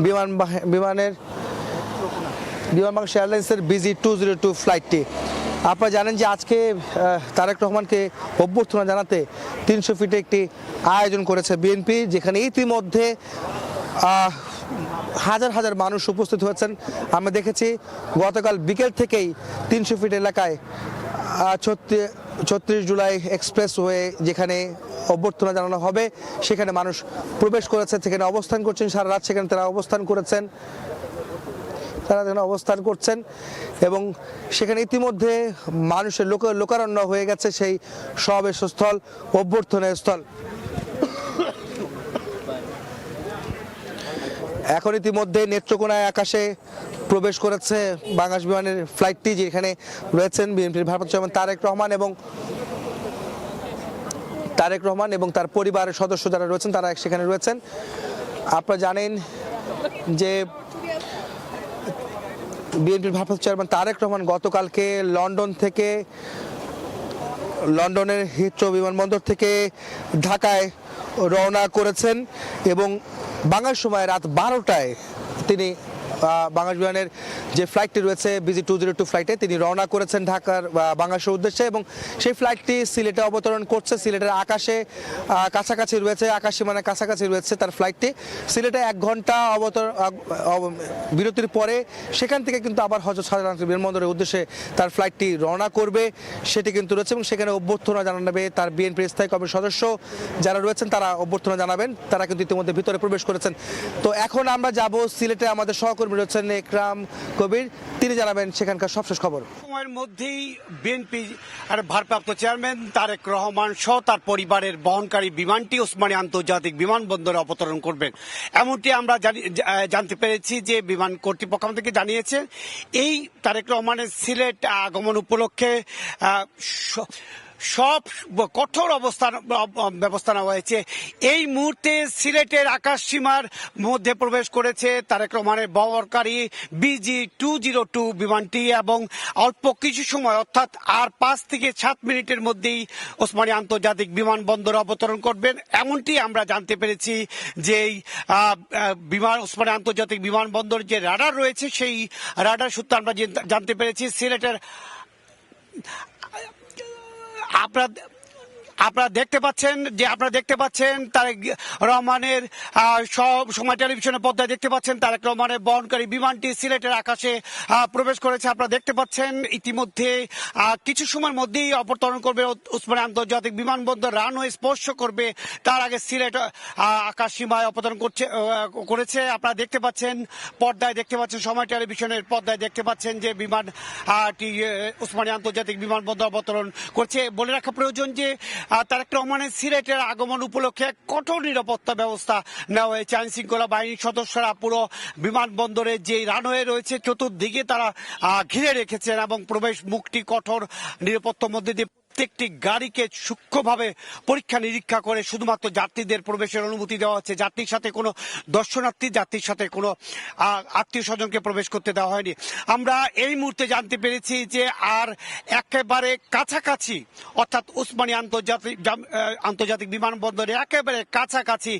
বিমান বাংলাদেশ এয়ারলাইন্সের BG202 ফ্লাইটটি। আপনারা জানেন যে আজকে তারেক রহমানকে অভ্যর্থনা জানাতে 300 ফিটে একটি আয়োজন করেছে বিএনপি, যেখানে ইতিমধ্যে হাজার হাজার মানুষ উপস্থিত হয়েছেন। আমরা দেখেছি গতকাল বিকেল থেকেই 300 ফিট এলাকায় 36 জুলাই এক্সপ্রেস ওয়ে যেখানে অভ্যর্থনা জানানো হবে সেখানে মানুষ প্রবেশ করেছে, সেখানে অবস্থান করছেন সারা রাত, সেখানে তারা অবস্থান করছেন এবং সেখানে ইতিমধ্যে মানুষের লোকারণ্য হয়ে গেছে সেই সমাবেশ স্থল, অভ্যর্থনা স্থল। এখন ইতিমধ্যে নেত্রকোনায় আকাশে প্রবেশ করেছে বাংলাদেশ বিমানের ফ্লাইটটি, যেখানে রয়েছেন বিএনপির ভারপ্রাপ্ত চেয়ারম্যান তারেক রহমান এবং তার পরিবারের সদস্য যারা রয়েছেন তারা সেখানে রয়েছেন। আপনারা জানেন যে বিএনপির ভারপ্রাপ্ত চেয়ারম্যান তারেক রহমান গতকালকে লন্ডনের হিথ্রো বিমানবন্দর থেকে ঢাকায় রওনা করেছেন এবং বাংলাদেশ সময় রাত 12টায় তিনি বাংলাদেশ বিমানের যে ফ্লাইটটি রয়েছে BG202 ফ্লাইটে তিনি রওনা করেছেন ঢাকার বাংলাদেশের উদ্দেশ্যে এবং সেই ফ্লাইটটি সিলেটে অবতরণ করছে। সিলেটের আকাশে কাছাকাছি রয়েছে, আকাশ সীমানার কাছাকাছি রয়েছে তার ফ্লাইটটি। সিলেটে 1 ঘন্টা বিরতির পরে সেখান থেকে কিন্তু আবার হযরত শাহজালাল বিমানবন্দরের উদ্দেশ্যে তার ফ্লাইটটি রওনা করবে, সেটি কিন্তু রয়েছে এবং সেখানে অভ্যর্থনা জানাবে তার বিএনপির স্থায়ী কমিটির সদস্য যারা রয়েছেন তারা অভ্যর্থনা জানাবেন, তারা কিন্তু ইতিমধ্যে ভিতরে প্রবেশ করেছেন। তো এখন আমরা যাব সিলেটে, আমাদের সহকর্মী রয়েছেন একরাম কবির, তিনি জানাবেন সেখানকার সবশেষ খবর। সময়ের মধ্যেই বিএনপি আর ভারপ্রাপ্ত চেয়ারম্যান তারেক রহমান সহ তার পরিবারের বহনকারী বিমানটি ওসমানী আন্তর্জাতিক বিমানবন্দরে অবতরণ করবেন, এমনটি আমরা জানতে পেরেছি যে বিমান কর্তৃপক্ষ থেকে জানিয়েছে। এই তারেক রহমানের সিলেট আগমন উপলক্ষে সব কঠোর ব্যবস্থা নেওয়া হয়েছে। এই মুহূর্তে সিলেটের আকাশ সীমার মধ্যে প্রবেশ করেছে তারেক রহমানের বহরকারী BG202 বিমানটি এবং অল্প কিছু সময় অর্থাৎ আর 5 থেকে 7 মিনিটের মধ্যেই ওসমানী আন্তর্জাতিক বিমানবন্দরে অবতরণ করবেন, এমনটি আমরা জানতে পেরেছি। যে ওসমানী আন্তর্জাতিক বিমানবন্দর যে রাডার রয়েছে সেই রাডার সূত্রে আমরা জানতে পেরেছি সিলেটের আপনারা দেখতে পাচ্ছেন তারেক রহমানের সময় টেলিভিশনের পর্দায় দেখতে পাচ্ছেন তারেক রহমানের বহনকারী বিমানটি সিলেটের আকাশে প্রবেশ করেছে। আপনারা দেখতে পাচ্ছেন ইতিমধ্যে কিছু সময়ের মধ্যেই অবতরণ করবে ওসমানী আন্তর্জাতিক বিমানবন্দর, রানওয়ে স্পর্শ করবে, তার আগে সিলেট আকাশ সীমায় অবতরণ করেছে। আপনারা দেখতে পাচ্ছেন পর্দায়, দেখতে পাচ্ছেন সময় টেলিভিশনের পর্দায় দেখতে পাচ্ছেন যে বিমানটি ওসমানী আন্তর্জাতিক বিমানবন্দর অবতরণ করছে। বলে রাখা প্রয়োজন যে তারেক রহমানের সিলেটের আগমন উপলক্ষে কঠোর নিরাপত্তা ব্যবস্থা নেওয়া হয়েছে। আইন শৃঙ্খলা বাহিনীর সদস্যরা পুরো বিমানবন্দরে যে রানওয়ে রয়েছে চতুর্দিকে তারা ঘিরে রেখেছেন এবং প্রবেশ মুখটি কঠোর নিরাপত্তার মধ্যে দিয়ে প্রত্যেকটি গাড়িকে সূক্ষ্মভাবে পরীক্ষা নিরীক্ষা করে শুধুমাত্র যাত্রীদের প্রবেশের অনুমতি দেওয়া হচ্ছে। যাত্রীর সাথে কোনো যাত্রীর সাথে কোনো আত্মীয় স্বজনকে প্রবেশ করতে দেওয়া হয়নি। আমরা এই মুহূর্তে জানতে পেরেছি যে আর একেবারে কাছাকাছি অর্থাৎ ওসমানী আন্তর্জাতিক বিমানবন্দরে একেবারে কাছাকাছি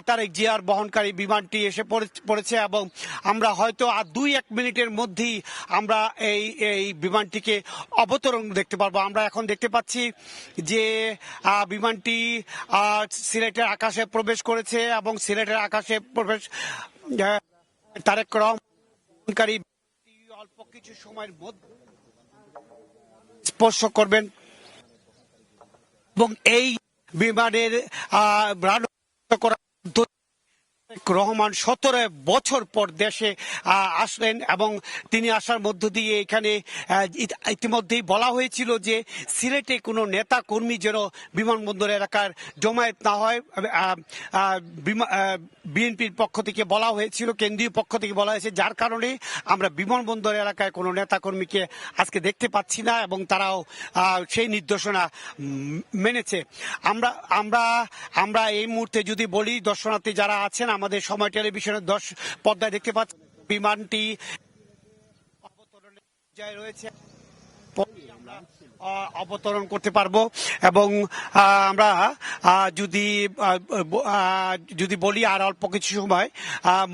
তারেক জিয়ার বহনকারী বিমানটি এসে পড়েছে এবং আমরা হয়তো আর 2-1 মিনিটের মধ্যেই আমরা এই বিমানটিকে অবতরণ দেখতে পারবো। আমরা এখন দেখতে পাচ্ছি যে বিমানটি সিলেটের আকাশে প্রবেশ করেছে এবং সিলেটের আকাশে প্রবেশ তারেক রহমানকারী অল্প কিছু সময়ের মধ্যে স্পর্শ করবেন এবং এই বিমানের রহমান 17 বছর পর দেশে আসলেন এবং তিনি আসার মধ্য দিয়ে এখানে ইতিমধ্যেই বলা হয়েছিল যে সিলেটে কোনো নেতা কর্মী যেন বিমানবন্দর এলাকার জমায়েত না হয়। বিএনপির পক্ষ থেকে বলা হয়েছিল, কেন্দ্রীয় পক্ষ থেকে বলা হয়েছে, যার কারণে আমরা বিমানবন্দর এলাকায় কোনো নেতা কর্মীকে আজকে দেখতে পাচ্ছি না এবং তারাও সেই নির্দেশনা মেনেছে। আমরা এই মুহূর্তে যদি বলি, দর্শনার্থী যারা আছেন আমাদের সময় টেলিভিশনের পর্দায় দেখতে পাচ্ছেন বিমানটি অবতরণের পর্যায়ে রয়েছে, অবতরণ করতে পারবো। এবং আমরা যদি বলি আর অল্প কিছু সময়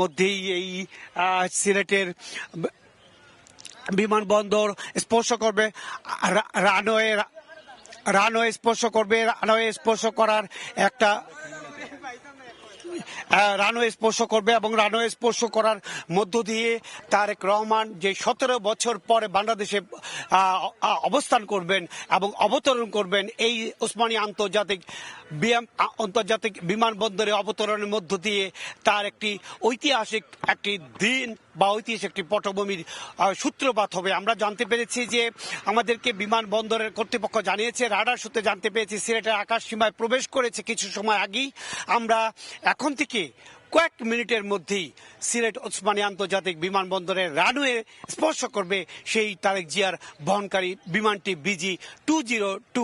মধ্যেই এই সিলেটের বিমানবন্দর স্পর্শ করবে, রানওয়ে স্পর্শ করবে। রানওয়ে স্পর্শ করার একটা রানওয়ে স্পর্শ করবে এবং রানওয়ে স্পর্শ করার মধ্য দিয়ে তারেক রহমান যে 17 বছর পরে বাংলাদেশে অবস্থান করবেন এবং অবতরণ করবেন, এই ওসমানী আন্তর্জাতিক বিমানবন্দরে অবতরণের মধ্য দিয়ে তার একটি ঐতিহাসিক একটি দিন বা ঐতিহাসিক একটি পটভূমির সূত্রপাত হবে। আমরা জানতে পেরেছি যে আমাদেরকে বিমানবন্দরের কর্তৃপক্ষ জানিয়েছে, রাডার সূত্রে জানতে পেরেছি সিলেটের আকাশ সীমায় প্রবেশ করেছে কিছু সময় আগেই। আমরা এখন থেকে কয়েক মিনিটের মধ্যেই সিলেট ওসমানী আন্তর্জাতিক বিমানবন্দরের রানওয়ে স্পর্শ করবে সেই তারেক জিয়ার বহনকারী বিমানটি BG-202।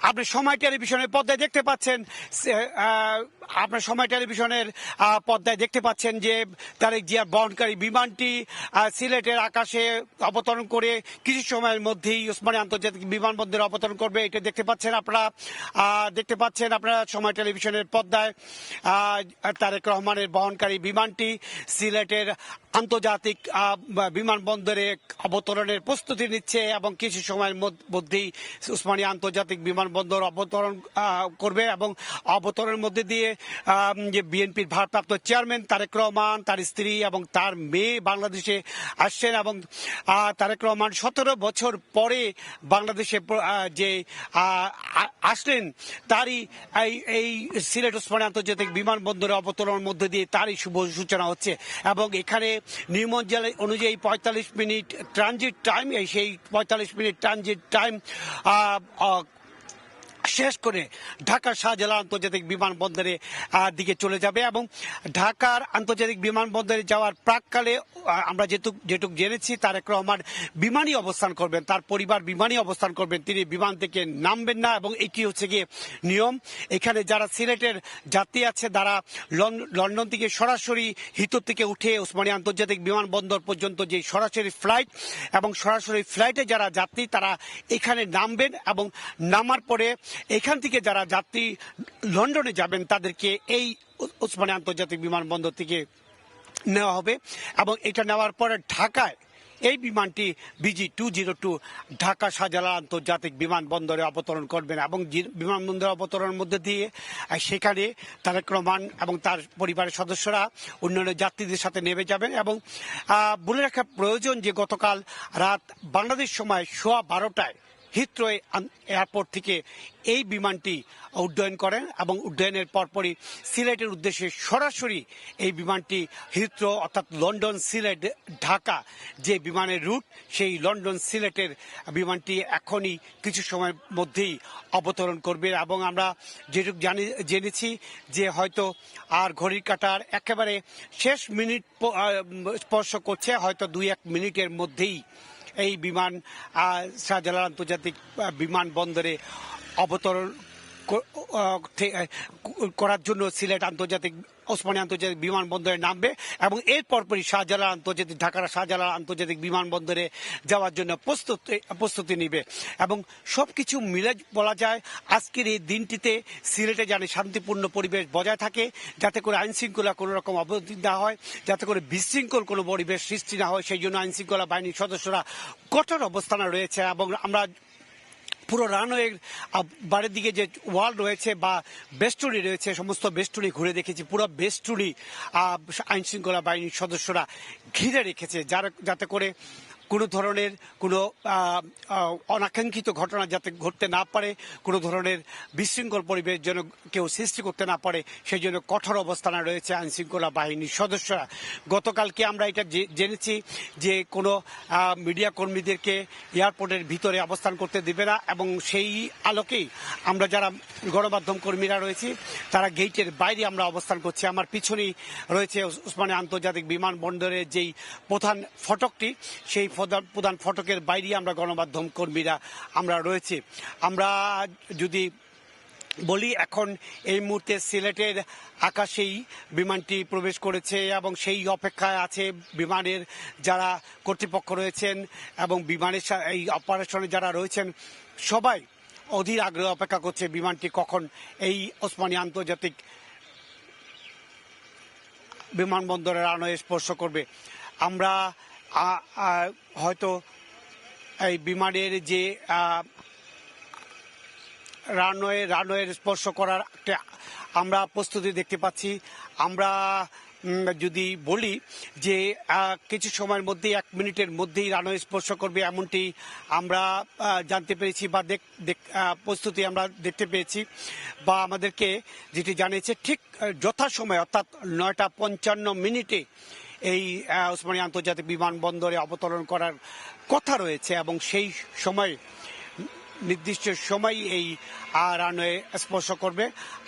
আপনি সময় টেলিভিশনের পর্দায় দেখতে পাচ্ছেন, যে তারেক জিয়ার বহনকারী বিমানটি সিলেটের আকাশে অবতরণ করে কিছু সময়ের মধ্যেই ওসমানী আন্তর্জাতিক বিমানবন্দরে অবতরণ করবে। এটা দেখতে পাচ্ছেন আপনারা সময় টেলিভিশনের পর্দায় তারেক রহমানের বহনকারী বিমানটি সিলেটের আন্তর্জাতিক বিমানবন্দরে অবতরণের প্রস্তুতি নিচ্ছে এবং কিছু সময়ের মধ্যেই ওসমানী আন্তর্জাতিক বিমানবন্দর অবতরণ করবে। এবং অবতরণের মধ্যে দিয়ে যে বিএনপির ভারপ্রাপ্ত চেয়ারম্যান তারেক রহমান, তার স্ত্রী এবং তার মেয়ে বাংলাদেশে আসছেন এবং তারেক রহমান 17 বছর পরে বাংলাদেশে যে আসলেন তারই এই সিলেট ওসমানী আন্তর্জাতিক বিমানবন্দরে অবতরণের মধ্যে দিয়ে তারই শুভ সূচনা হচ্ছে। এবং এখানে নির্মঞ্জল অনুযায়ী 45 মিনিট ট্রানজিট টাইম, সেই 45 মিনিট ট্রানজিট টাইম শেষ করে ঢাকার শাহজালাল আন্তর্জাতিক বিমানবন্দরে দিকে চলে যাবে। এবং ঢাকার আন্তর্জাতিক বিমানবন্দরে যাওয়ার প্রাককালে আমরা যেটুকু জেনেছি তারেক রহমান বিমানই অবস্থান করবেন, তার পরিবার বিমানই অবস্থান করবেন, তিনি বিমান থেকে নামবেন না। এবং এটি হচ্ছে গিয়ে নিয়ম। এখানে যারা সিলেটের যাত্রী আছে তারা লন্ডন থেকে সরাসরি হিথ্রো থেকে উঠে ওসমানী আন্তর্জাতিক বিমানবন্দর পর্যন্ত যে সরাসরি ফ্লাইট, এবং সরাসরি ফ্লাইটে যারা যাত্রী তারা এখানে নামবেন এবং নামার পরে এখান থেকে যারা যাত্রী লন্ডনে যাবেন তাদেরকে এই ওসমানী আন্তর্জাতিক বিমানবন্দর থেকে নেওয়া হবে। এবং এটা নেওয়ার পরে ঢাকায় এই বিমানটি BG-202 ঢাকা শাহজালাল আন্তর্জাতিক বিমানবন্দরে অবতরণ করবেন। এবং বিমানবন্দরে অবতরণের মধ্যে দিয়ে সেখানে তারেক রহমান এবং তার পরিবারের সদস্যরা অন্যান্য যাত্রীদের সাথে নেমে যাবেন। এবং বলে রাখা প্রয়োজন যে গতকাল রাত বাংলাদেশ সময় 12:15 হিথ্রো এয়ারপোর্ট থেকে এই বিমানটি উড্ডয়ন করেন এবং উড্ডয়নের পরপরই সিলেটের উদ্দেশ্যে সরাসরি এই বিমানটি হিথ্রো অর্থাৎ লন্ডন সিলেট ঢাকা যে বিমানের রুট, সেই লন্ডন সিলেটের বিমানটি এখনই কিছু সময়ের মধ্যেই অবতরণ করবে। এবং আমরা যেটুকু জেনেছি যে হয়তো আর ঘড়ির কাঁটার একেবারে শেষ মিনিট স্পর্শ করছে, হয়তো 2-1 মিনিটের মধ্যেই এই বিমান শাহজালাল আন্তর্জাতিক বিমানবন্দরে অবতরণ করার জন্য সিলেট আন্তর্জাতিক ওসমানী আন্তর্জাতিক বিমানবন্দরে নামবে। এবং এর পরপরই ঢাকার শাহজালাল আন্তর্জাতিক বিমানবন্দরে যাওয়ার জন্য প্রস্তুতি নেবে। এবং সবকিছু মিলে বলা যায় আজকের এই দিনটিতে সিলেটে যেন শান্তিপূর্ণ পরিবেশ বজায় থাকে, যাতে করে আইন শৃঙ্খলা কোনো রকম অবনতি না হয়, যাতে করে বিশৃঙ্খল কোনো পরিবেশ সৃষ্টি না হয়, সেই জন্য আইন শৃঙ্খলা বাহিনীর সদস্যরা কঠোর অবস্থানে রয়েছে। এবং আমরা পুরো রানওয়ের বাড়ির দিকে যে ওয়াল রয়েছে বা বেষ্টনী রয়েছে, সমস্ত বেষ্টনী ঘুরে দেখেছি, পুরো বেষ্টনী আইন শৃঙ্খলা বাহিনীর সদস্যরা ঘিরে রেখেছে, যাতে করে কোনো ধরনের কোনো অনাকাঙ্ক্ষিত ঘটনা যাতে ঘটতে না পারে, কোনো ধরনের বিশৃঙ্খল পরিবেশ যেন কেউ সৃষ্টি করতে না পারে, সেই জন্য কঠোর অবস্থানে রয়েছে আইনশৃঙ্খলা বাহিনীর সদস্যরা। গতকালকে আমরা এটা জেনেছি যে কোনো মিডিয়া কর্মীদেরকে এয়ারপোর্টের ভিতরে অবস্থান করতে দেবে না, এবং সেই আলোকেই আমরা যারা গণমাধ্যম কর্মীরা রয়েছি তারা গেটের বাইরে আমরা অবস্থান করছি। আমার পিছনেই রয়েছে ওসমানী আন্তর্জাতিক বিমানবন্দরের যেই প্রধান ফটকটি, সেই প্রধান ফটকের বাইরে আমরা গণমাধ্যম কর্মীরা আমরা রয়েছি। আমরা যদি বলি, এখন এই মুহূর্তে সিলেটের আকাশেই বিমানটি প্রবেশ করেছে এবং সেই অপেক্ষায় আছে বিমানের যারা কর্তৃপক্ষ রয়েছেন এবং বিমানের এই অপারেশনে যারা রয়েছেন, সবাই অধীর আগ্রহে অপেক্ষা করছে বিমানটি কখন এই ওসমানী আন্তর্জাতিক বিমানবন্দরের রানওয়ে স্পর্শ করবে। আমরা হয়তো এই বিমানের যে রানওয়ের স্পর্শ করার একটা আমরা প্রস্তুতি দেখতে পাচ্ছি। আমরা যদি বলি যে কিছু সময়ের মধ্যেই 1 মিনিটের মধ্যেই রানওয়ে স্পর্শ করবে, এমনটি আমরা জানতে পেরেছি বা প্রস্তুতি আমরা দেখতে পেয়েছি, বা আমাদেরকে যেটি জানিয়েছে ঠিক যথাসময়ে অর্থাৎ 9:55 এই ওসমানী আন্তর্জাতিক বিমানবন্দরে অবতরণ করার কথা রয়েছে, এবং সেই সময় নির্দিষ্ট সময় এই রানওয়ে স্পর্শ করবে।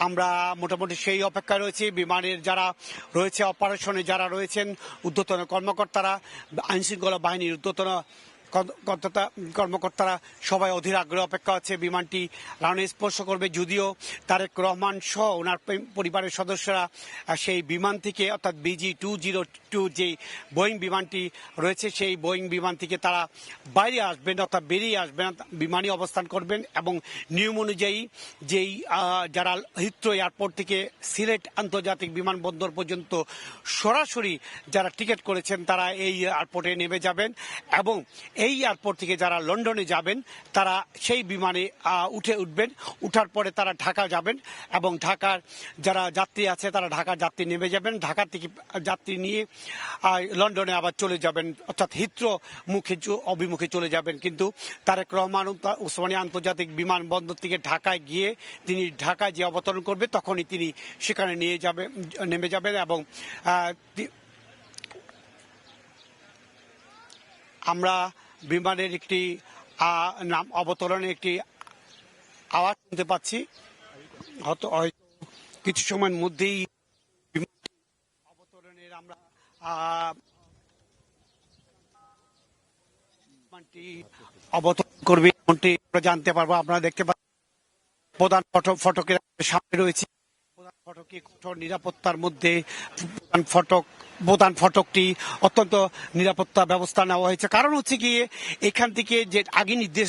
আমরা মোটামুটি সেই অপেক্ষায় রয়েছি। বিমানের যারা রয়েছে অপারেশনে যারা রয়েছেন ঊর্ধ্বতন কর্মকর্তারা, আইনশৃঙ্খলা বাহিনীর ঊর্ধ্বতন কর্মকর্তারা সবাই অধীর আগ্রহে অপেক্ষা আছে বিমানটি রানওয়ে স্পর্শ করবে। যদিও তারেক রহমান সহ ওনার পরিবারের সদস্যরা সেই বিমান থেকে অর্থাৎ BG-202 যে বোয়িং বিমানটি রয়েছে সেই বোয়িং বিমান থেকে তারা বাইরে আসবেন অর্থাৎ বেরিয়ে আসবেন, বিমানে অবস্থান করবেন, এবং নিয়ম অনুযায়ী যেই যারা হিথ্রো এয়ারপোর্ট থেকে সিলেট আন্তর্জাতিক বিমানবন্দর পর্যন্ত সরাসরি যারা টিকিট করেছেন তারা এই এয়ারপোর্টে নেমে যাবেন, এবং এই এয়ারপোর্ট থেকে যারা লন্ডনে যাবেন তারা সেই বিমানে উঠবেন। উঠার পরে তারা ঢাকা যাবেন, এবং ঢাকার যারা যাত্রী আছে তারা ঢাকার যাত্রী নেমে যাবেন, ঢাকা থেকে যাত্রী নিয়ে লন্ডনে আবার চলে যাবেন, অর্থাৎ হিথ্রো অভিমুখে চলে যাবেন। কিন্তু তারেক রহমান ওসমানী আন্তর্জাতিক বিমানবন্দর থেকে ঢাকায় গিয়ে তিনি ঢাকায় যে অবতরণ করবে তখনই তিনি সেখানে নেমে যাবেন, এবং আমরা বিমানের একটি অবতরণের একটি আওয়াজ শুনতে পাচ্ছি। হয়তো কিছু সময়ের মধ্যেই অবতরণের আমরা বিমানটি অবতরণ করবে এমনটি আমরা জানতে পারবো। আপনারা দেখতে পাচ্ছেন প্রধান ফটকের সামনে রয়েছে। প্রধান ফটকে কঠোর নিরাপত্তার মধ্যে প্রধান ফটকটি অত্যন্ত নিরাপত্তা ব্যবস্থা নেওয়া হয়েছে। কারণ হচ্ছে কি, এখান থেকে যে আগে নির্দেশ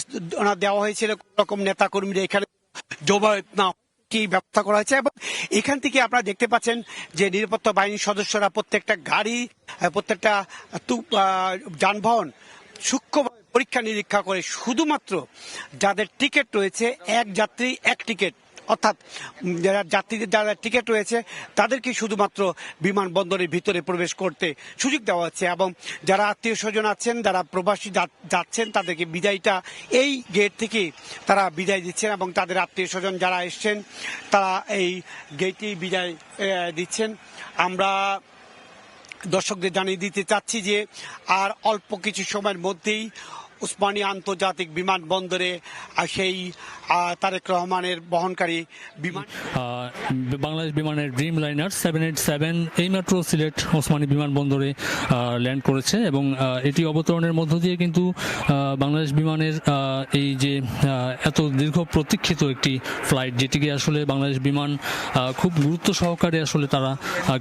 দেওয়া হয়েছিল কোন রকম নেতা কর্মীরা এখানে জমায়েত না কি ব্যবস্থা করা হয়েছে, এবং এখান থেকে আপনারা দেখতে পাচ্ছেন যে নিরাপত্তা বাহিনীর সদস্যরা প্রত্যেকটা গাড়ি প্রত্যেকটা যানবাহন সূক্ষ্মভাবে পরীক্ষা নিরীক্ষা করে শুধুমাত্র যাদের টিকিট রয়েছে এক যাত্রী এক টিকিট, অর্থাৎ যারা যাত্রীদের যারা টিকিট রয়েছে তাদেরকে শুধুমাত্র বিমানবন্দরের ভিতরে প্রবেশ করতে সুযোগ দেওয়া হচ্ছে, এবং যারা আত্মীয় স্বজন আছেন যারা প্রবাসী যাচ্ছেন তাদেরকে বিদায়টা এই গেট থেকে তারা বিদায় দিচ্ছেন, এবং তাদের আত্মীয় স্বজন যারা এসছেন তারা এই গেটেই বিদায় দিচ্ছেন। আমরা দর্শকদের জানিয়ে দিতে চাচ্ছি যে আর অল্প কিছু সময়ের মধ্যেই ওসমানী আন্তর্জাতিক বিমানবন্দরে সেই তারেক রহমানের বহনকারী বিমান বাংলাদেশ বিমানের ড্রিম লাইনার 787 এইমাত্র সিলেট ওসমানী বিমানবন্দরে ল্যান্ড করেছে, এবং এটি অবতরণের মধ্য দিয়ে কিন্তু বাংলাদেশ বিমানের এই যে এত দীর্ঘ প্রতীক্ষিত একটি ফ্লাইট, যেটিকে আসলে বাংলাদেশ বিমান খুব গুরুত্ব সহকারে আসলে তারা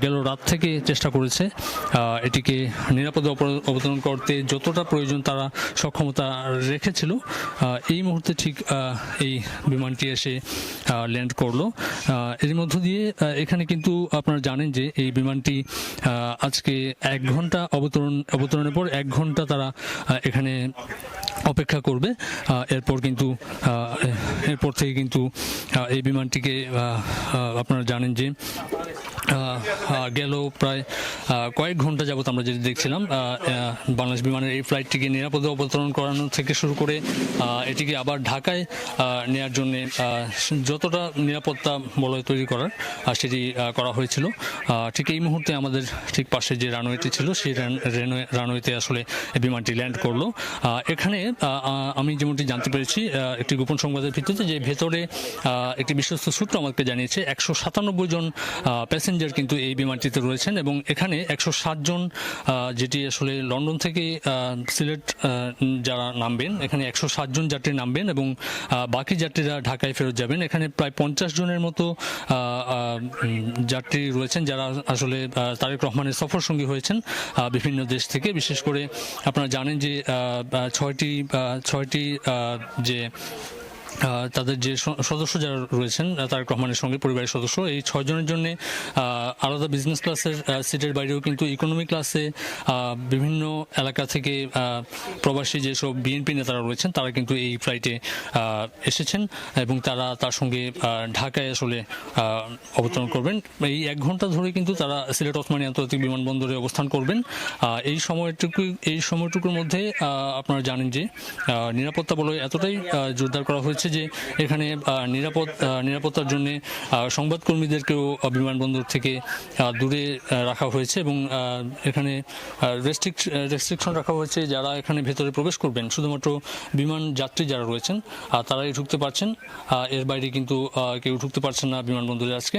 গেল রাত থেকে চেষ্টা করেছে এটিকে নিরাপদে অবতরণ করতে, যতটা প্রয়োজন তারা সক্ষমতা রেখেছিল। এই মুহূর্তে ঠিক এই বিমানটি এসে ল্যান্ড করলো। এর মধ্য দিয়ে এখানে কিন্তু আপনারা জানেন যে এই বিমানটি আজকে 1 ঘন্টা অবতরণের পর 1 ঘন্টা তারা এখানে অপেক্ষা করবে। এরপর থেকে কিন্তু এই বিমানটিকে আপনারা জানেন যে গেল প্রায় কয়েক ঘন্টা যাবত আমরা যেটা দেখছিলাম বাংলাদেশ বিমানের এই ফ্লাইটটিকে নিরাপদে অবতরণ করানো থেকে শুরু করে এটিকে আবার ঢাকায় নেয়ার জন্য যতটা নিরাপত্তা বলয় তৈরি করার সেটি করা হয়েছিল। ঠিক এই মুহূর্তে আমাদের ঠিক পাশে যে রানওয়েটি ছিল সেই রানওয়েতে আসলে বিমানটি ল্যান্ড করলো। এখানে আমি যেমনটি জানতে পেরেছি একটি গোপন সংবাদের ভিত্তিতে যে ভেতরে একটি বিশ্বস্ত সূত্র আমাকে জানিয়েছে 197 জন প্যাসেঞ্জার কিন্তু এই বিমানটিতে রয়েছেন এবং এখানে 107 জন যেটি আসলে লন্ডন থেকে সিলেট যারা নামবেন, এখানে 107 জন যাত্রী নামবেন এবং বাকি যাত্রীরা ঢাকায় ফেরত যাবেন। এখানে প্রায় 50 জনের মতো যাত্রী রয়েছেন যারা আসলে তারেক রহমানের সফর সঙ্গী হয়েছেন বিভিন্ন দেশ থেকে। বিশেষ করে আপনারা জানেন যে ছয়টি যে তাদের যে সদস্য যারা রয়েছেন তারেক রহমানের সঙ্গে পরিবারের সদস্য, এই 6 জনের জন্য আলাদা বিজনেস ক্লাসের সিটের বাইরেও কিন্তু ইকোনমি ক্লাসে বিভিন্ন এলাকা থেকে প্রবাসী যেসব বিএনপি নেতারা রয়েছেন তারা কিন্তু এই ফ্লাইটে এসেছেন এবং তারা তার সঙ্গে ঢাকায় আসলে অবতরণ করবেন। এই 1 ঘন্টা ধরে কিন্তু তারা সিলেট ওসমানী আন্তর্জাতিক বিমানবন্দরে অবস্থান করবেন। এই সময়টুকুর মধ্যে আপনারা জানেন যে নিরাপত্তা বলয় এতটাই জোরদার করা হয়েছে যে এখানে নিরাপত্তার জন্য সংবাদকর্মীদেরকেও বিমানবন্দর থেকে দূরে রাখা হয়েছে এবং এখানে রেস্ট্রিকশন রাখা হয়েছে। যারা এখানে ভেতরে প্রবেশ করবেন শুধুমাত্র বিমান যাত্রী যারা রয়েছেন তারাই ঢুকতে পারছেন, এর বাইরে কিন্তু কেউ ঢুকতে পারছেন না বিমানবন্দরে আজকে।